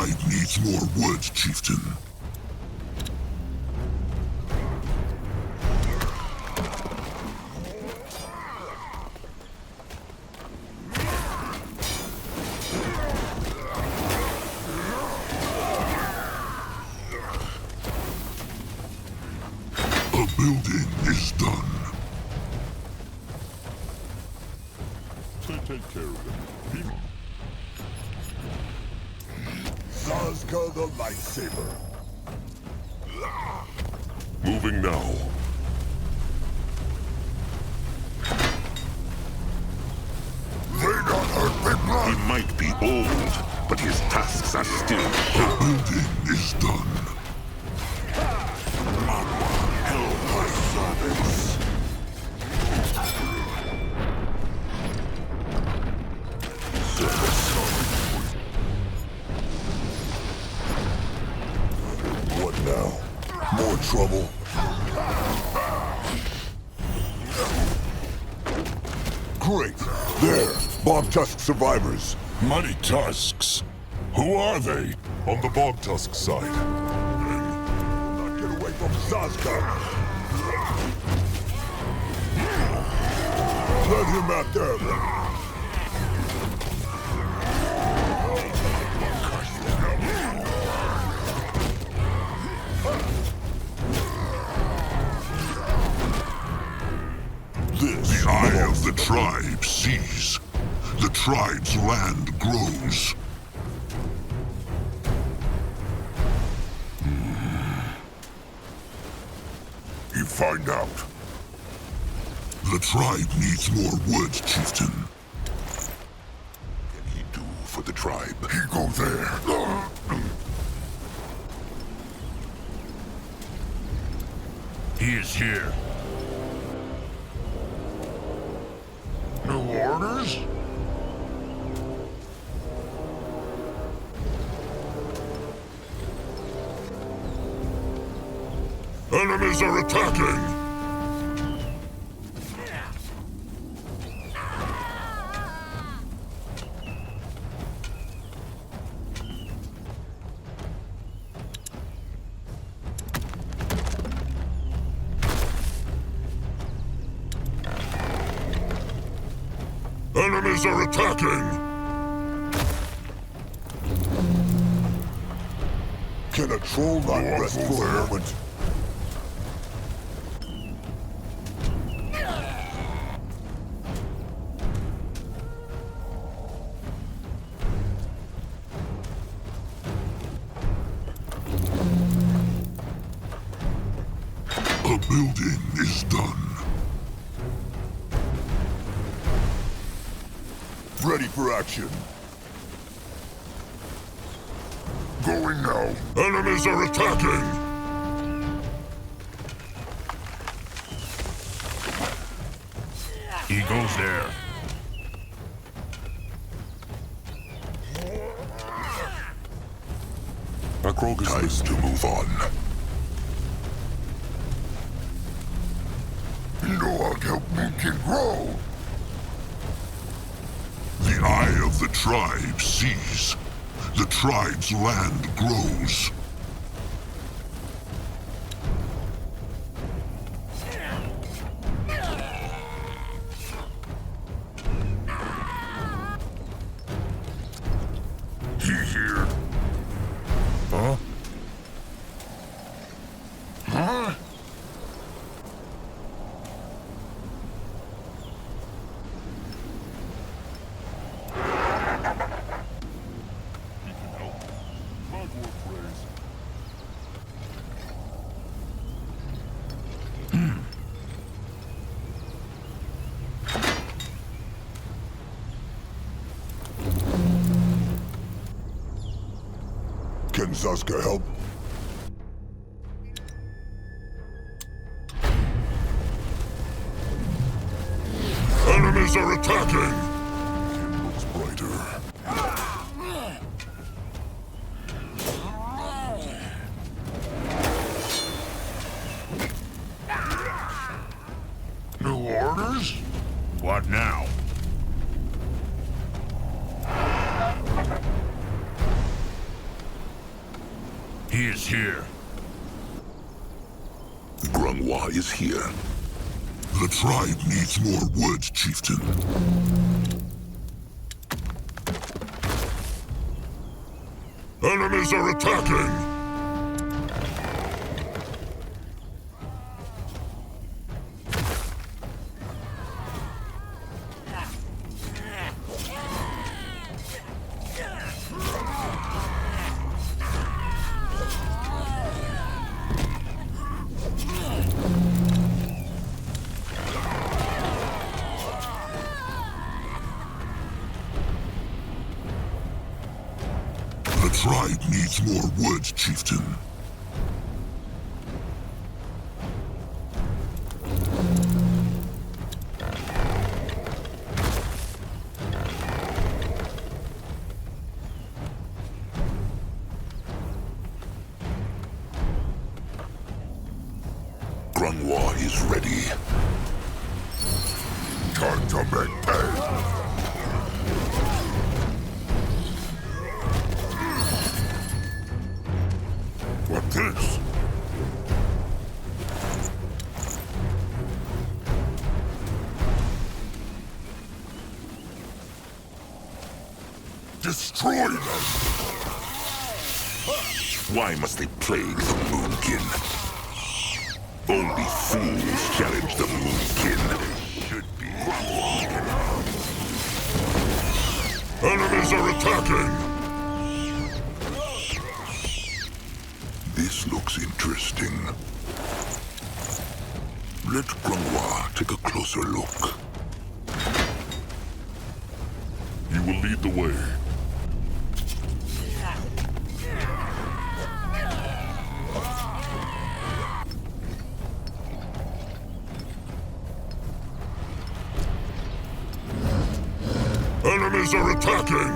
tribe needs more wood, chieftain. A building is done. Take care of it. Zazka the lightsaber. Moving now. They not hurt me blood. He might be old, but his tasks are still The building is done. held for service. What now? More trouble? Great! There! Bob Tusk survivors! Muddy tusks. Who are they? On the Bog Tusk side. Not get away from Zazka! Let him at them! The eye of the tribe sees. The tribe's land grows. You find out. The tribe needs more wood, chieftain. What can he do for the tribe? He go there. He is here. New orders? Enemies are attacking! Enemies are attacking! Can a troll not rest for a moment? A building is done. Ready for action. Going now. Enemies are attacking! He goes there. Time to move on. You know I'll help Moonkin grow. The eye of the tribe sees. The tribe's land grows. He here. Huh? Huh? Can Zazka help? Enemies are attacking! It looks brighter. New orders? What now? Grungwa is here. The tribe needs more wood, chieftain. Enemies are attacking! The tribe needs more wood, chieftain. Grungwa is ready. Time to make hay. What this? Destroy them! Why must they plague the Moonkin? Only fools challenge the Moonkin. Should be. Enemies are attacking! This looks interesting. Let Grungwa take a closer look. You will lead the way. Enemies are attacking!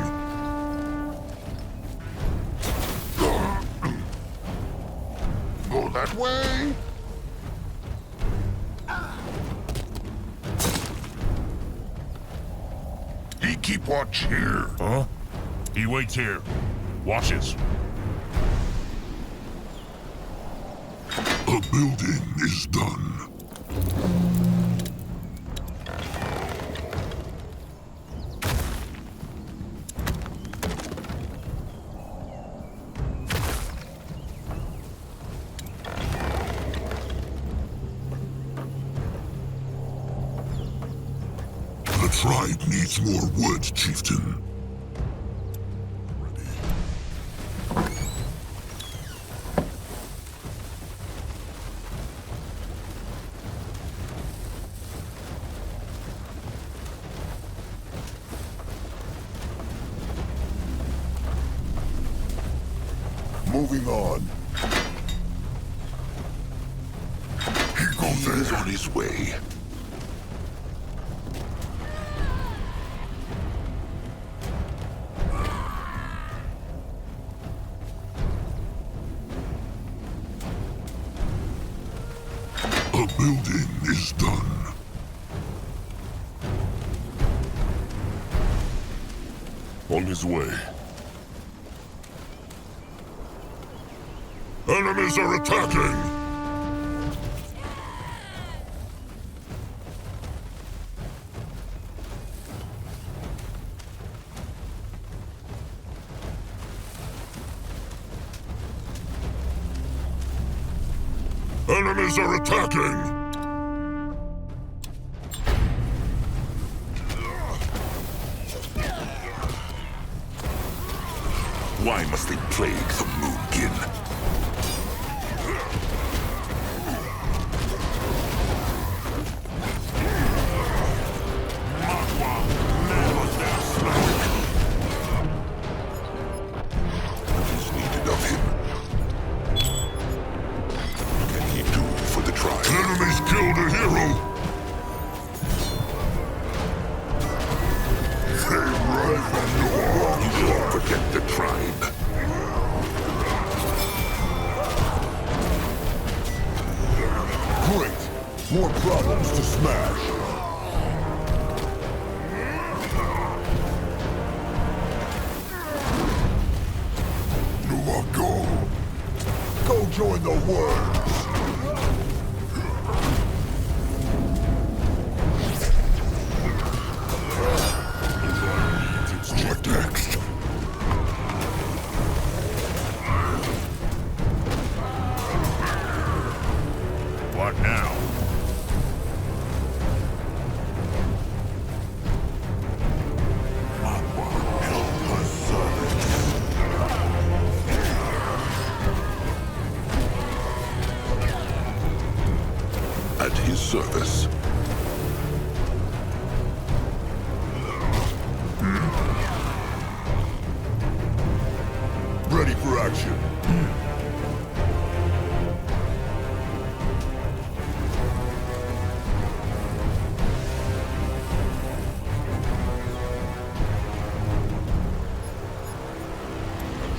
Go that way? He keep watch here. Huh? He waits here. Watches. A building is done. The tribe needs more wood, chieftain. Moving on. He is on his way. A building is done. On his way. Enemies are attacking! Enemies are attacking! Why must they plague the Moonkin? What is needed of him? What can he do for the tribe? Enemies killed a hero! He will protect the tribe. Great! More problems to smash! Go! Go join the worms! At his service. Ready for action.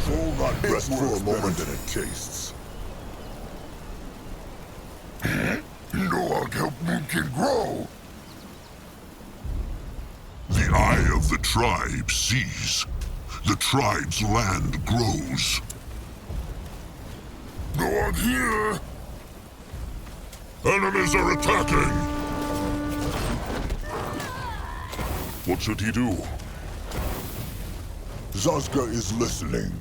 Hold that breath for a moment than it tastes. Noag help Moonkin grow. The eye of the tribe sees. The tribe's land grows. Noag here! Enemies are attacking! What should he do? Zazka is listening.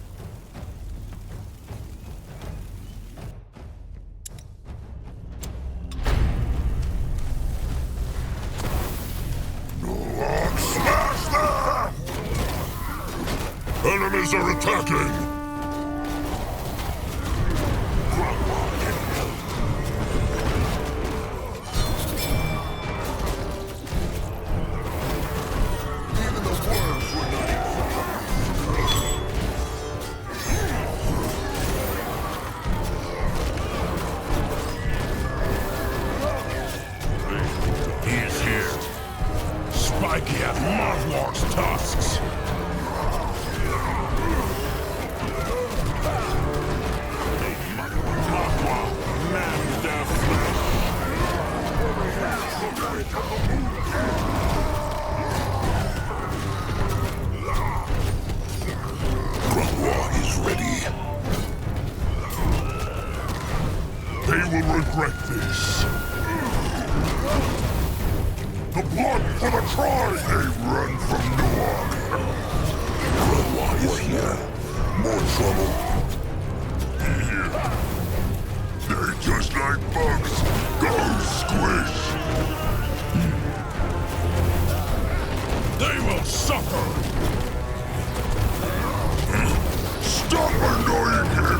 Noag, smash them! Enemies are attacking! Spiky at Marvwar's tusks! Grungwa is ready. They will regret this. The blood for the tribe! They run from Noag. Grungwa is here. More trouble. They're just like bugs. Go squish! They will suffer! Stop annoying him!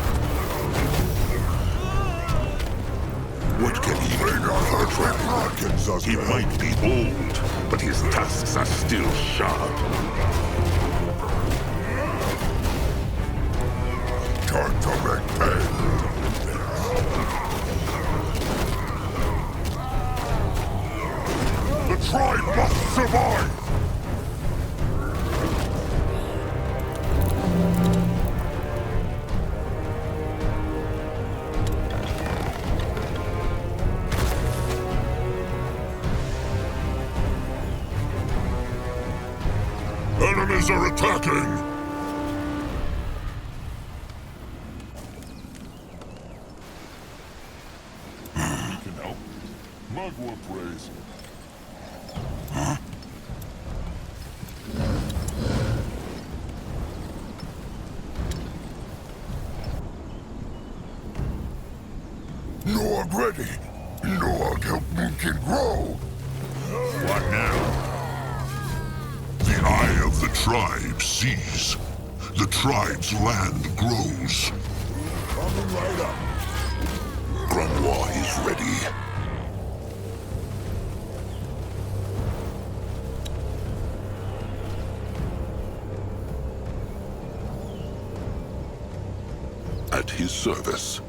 What can he do? He might be old, but his tusks are still sharp. Time to make pay! The tribe must survive! Enemies are attacking! Can help. Mugwort praise. Noag ready! Noag help Moonkin grow! What now? The eye of the tribe sees. The tribe's land grows. Coming right up. Grungwa is ready. At his service.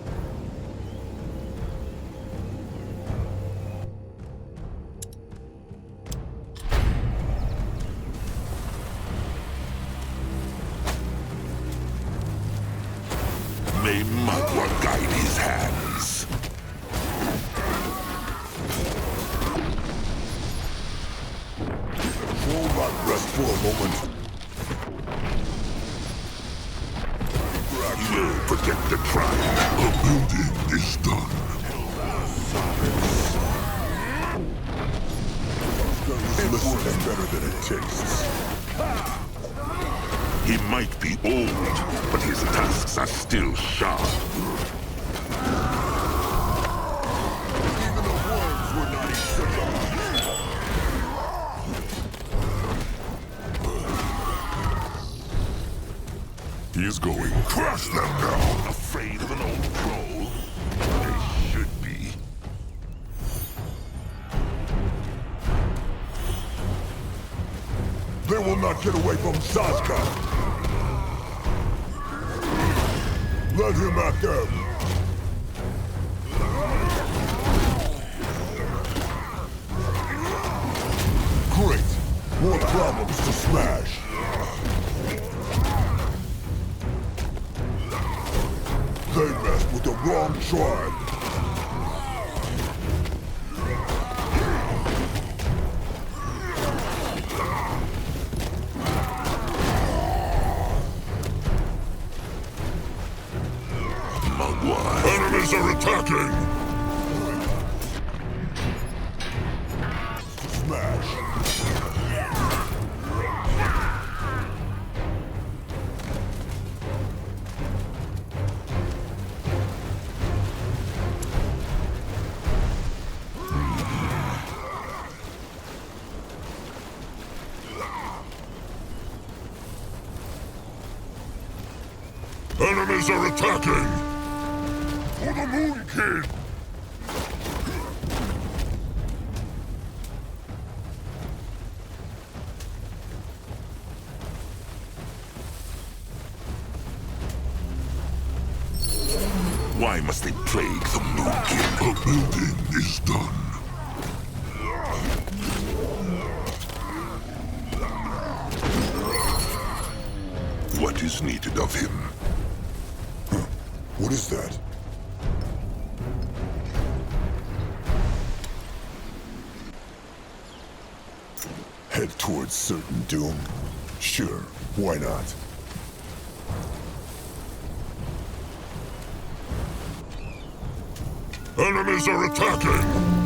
May Magua guide his hands. Hold that breath for a moment. He will protect the tribe. The building is done. Listen is better than it tastes. He might be old, but his tusks are still sharp. Even the worms were not essential. He is going. Crush them now! Afraid of an old troll? They should be. will not get away from Sazka! Let him at them! Great! More problems to smash! They messed with the wrong tribe! Enemies are attacking! Smash! Enemies are attacking! For the Moon Kid! Why must they plague the Moon Kid? A building is done. What is needed of him? What is that? Head towards certain doom? Sure, why not? Enemies are attacking!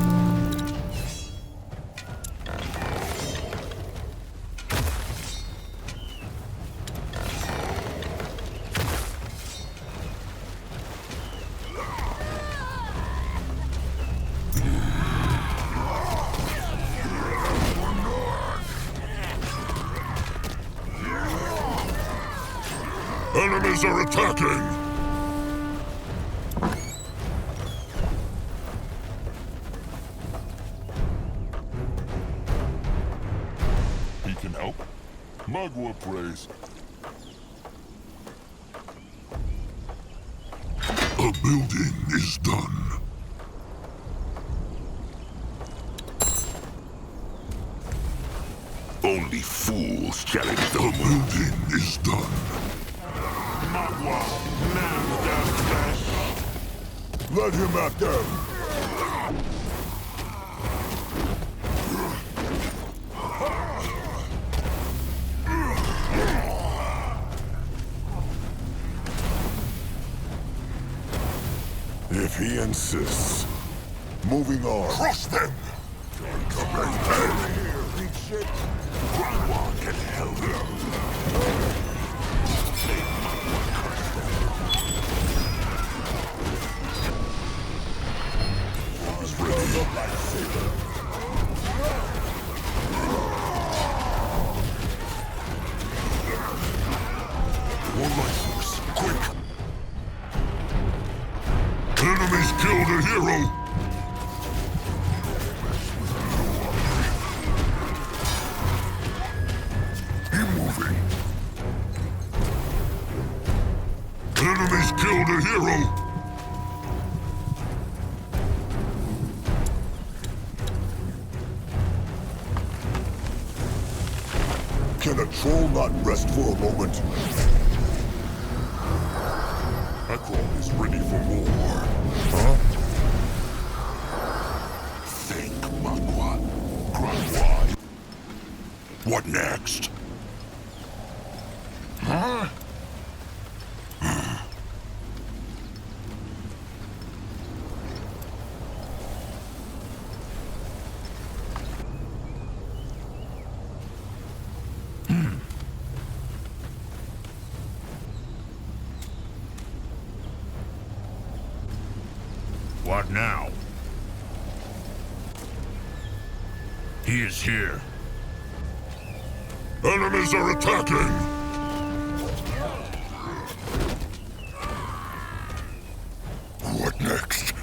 Enemies are attacking! He can help. Magua prays. A building is done. Only fools challenge the building is done. Let him at them! If he insists. Moving on. Crush them! Grandma can help you. More rifles, quick! Enemies killed a hero! Keep moving. Enemies killed a hero! Can a troll not rest for a moment? Akron is ready for more. Huh? Think, Magua. Grandma. What next? Huh? What now? He is here. Enemies are attacking! What next?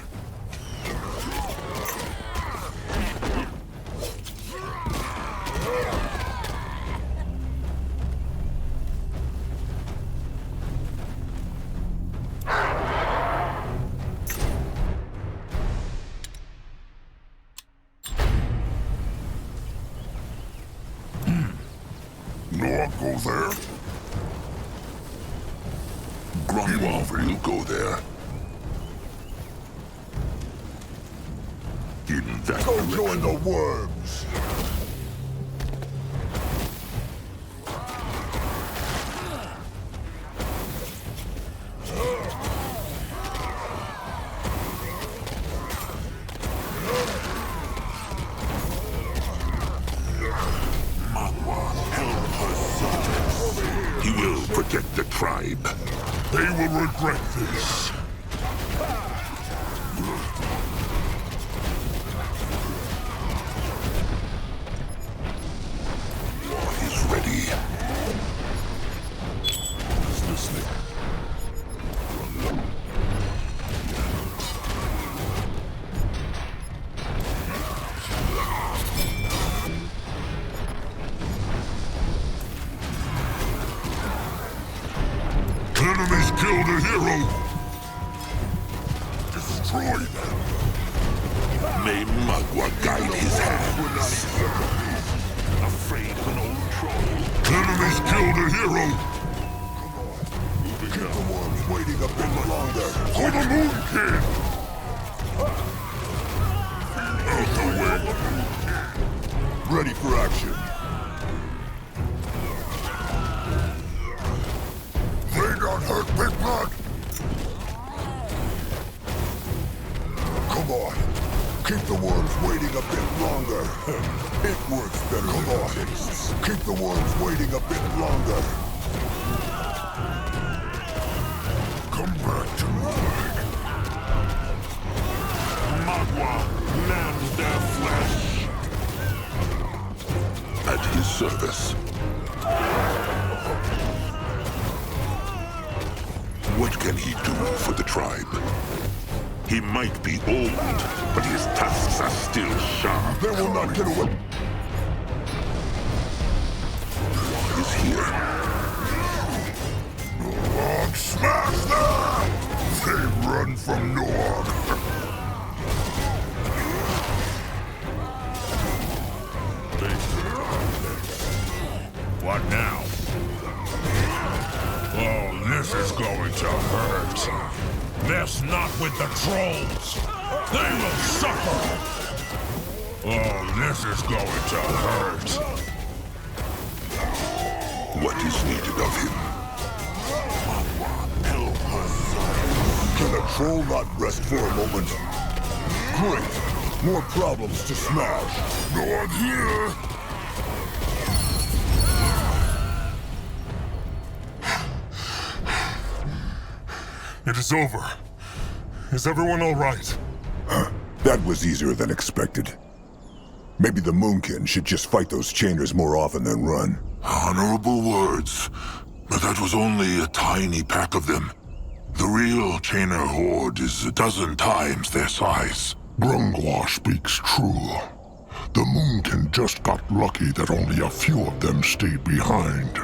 go there? Grungwall will go there. In that Go direction. join the worms! He will protect the tribe. They will regret this. War is ready. Who's listening? Enemies killed a hero! Destroy them! May Magua guide his hands. Afraid of an old troll. Enemies killed a hero! Keep the worms waiting a bit longer. For the Moon King! Out the way! Ready for action. They don't hurt Big Blood! Come on. Keep the worms waiting a bit longer. It works better. Come on. Keep the worms waiting a bit longer. Come back to Norg. Magua lambs their flesh. At his service. What can he do for the tribe? He might be old, but his tusks are still sharp. They will not get away. He's here. Norg, smash them! They run from Norg. What now? Oh, this is going to hurt. Mess not with the trolls. They will suffer. Oh, this is going to hurt. What is needed of him? Help us. Can a troll not rest for a moment? Great. More problems to smash. Norg here! It is over. Is everyone all right? That was easier than expected. Maybe the Moonkin should just fight those chainers more often than run. Honorable words, but that was only a tiny pack of them. The real Chainer horde is a dozen times their size. Grungwa speaks true. The Moonkin just got lucky that only a few of them stayed behind.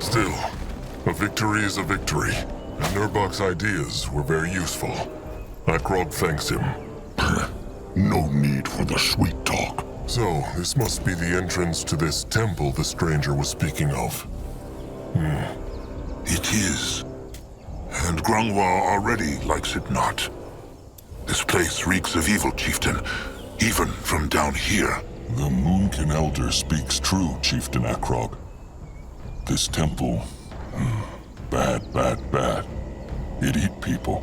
Still, a victory is a victory. And Nurbok's ideas were very useful. Akrog thanks him. No need for the sweet talk. So, this must be the entrance to this temple the stranger was speaking of. It is. And Grungwa already likes it not. This place reeks of evil, chieftain, even from down here. The Moonkin Elder speaks true, Chieftain Akrog. This temple... bad, bad, bad. It eat people.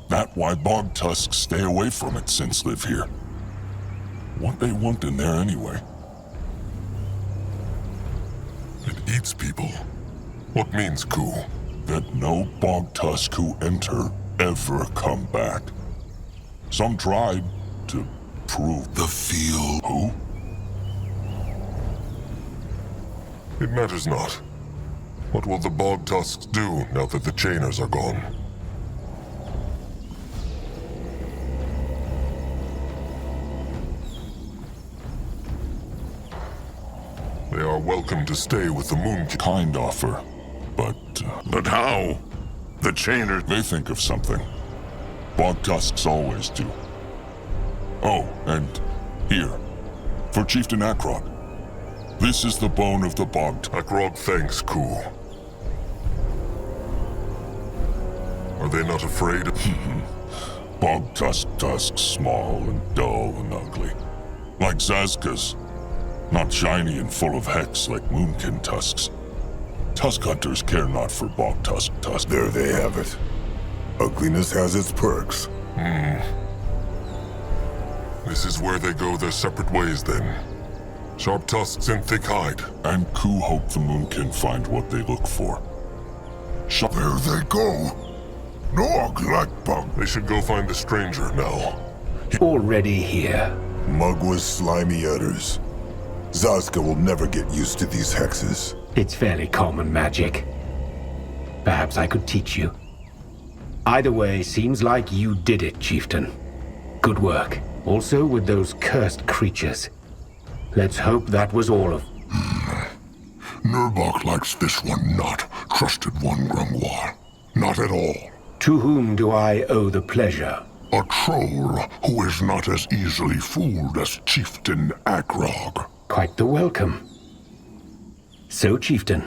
That why bog tusks stay away from it since live here. What they want in there anyway? It eats people. What means coup? That no bog tusk who enter ever come back. Some tried to prove The field. who? It matters not. What will the bog tusks do now that the chainers are gone? They are welcome to stay with the Moonkin. Kind offer, but But how? The chainers... they think of something. Bog tusks always do. Oh, and here, for Chieftain Akrog. This is the bone of the bog. Akrog thanks, Ku. Are they not afraid? Bog tusk tusks, small and dull and ugly. Like Zazka's. Not shiny and full of hex like Moonkin tusks. Tusk hunters care not for bog tusk tusks. There they have it. Ugliness has its perks. This is where they go their separate ways, then. Sharp tusks and thick hide. And Ku hope the Moonkin find what they look for. There they go. Nog like bug. They should go find the stranger now. Already here. Mugwa's slimy udders. Zazka will never get used to these hexes. It's fairly common magic. Perhaps I could teach you. Either way, seems like you did it, Chieftain. Good work. Also with those cursed creatures. Let's hope that was all of... Nurbok likes this one not. Trusted one, Grimoire. Not at all. To whom do I owe the pleasure? A troll who is not as easily fooled as Chieftain Akrog. Quite the welcome. So, Chieftain,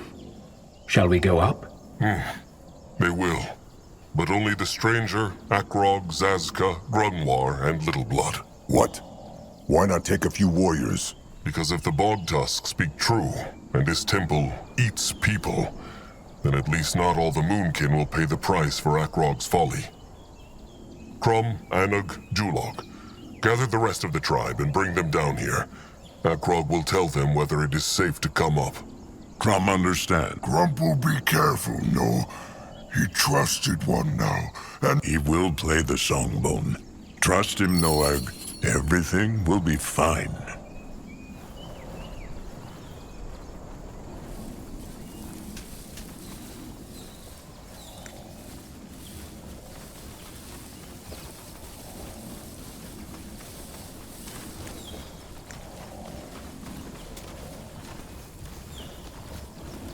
shall we go up? They will. But only the stranger, Akrog, Zazka, Grimoire, and Little Blood. What? Why not take a few warriors? Because if the Bog Tusks speak true, and this temple eats people, then at least not all the Moonkin will pay the price for Akrog's folly. Krum, Anug, Julog, gather the rest of the tribe and bring them down here. Akrog will tell them whether it is safe to come up. Krum understand. Grump will be careful, no? He trusted one now, and He will play the songbone. Trust him, Noag. Everything will be fine.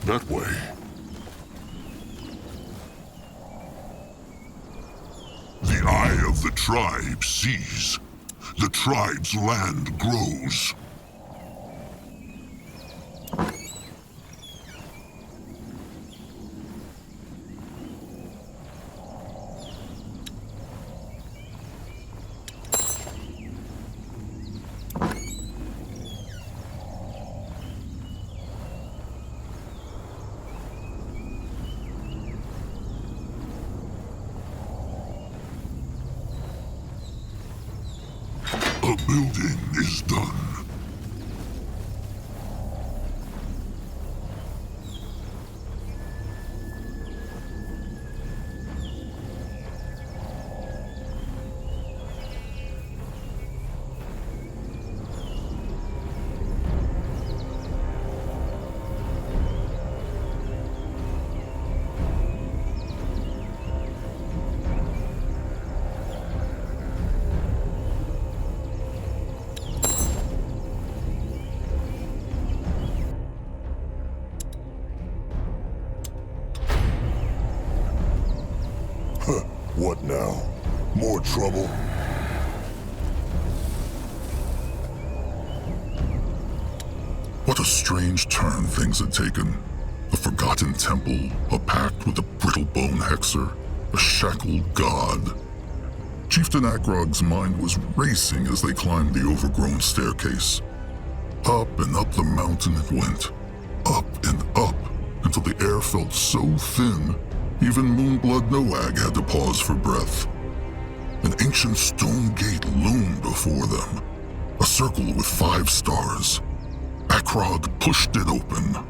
That way. the eye of the tribe sees. The tribe's land grows. A building is done. What now? More trouble? What a strange turn things had taken. A forgotten temple, a pact with a brittle-bone hexer, a shackled god. Chieftain Akrog's mind was racing as they climbed the overgrown staircase. Up and up the mountain it went. Up and up, until the air felt so thin, even Moonblood Noag had to pause for breath. An ancient stone gate loomed before them, a circle with 5 stars. Akrog pushed it open.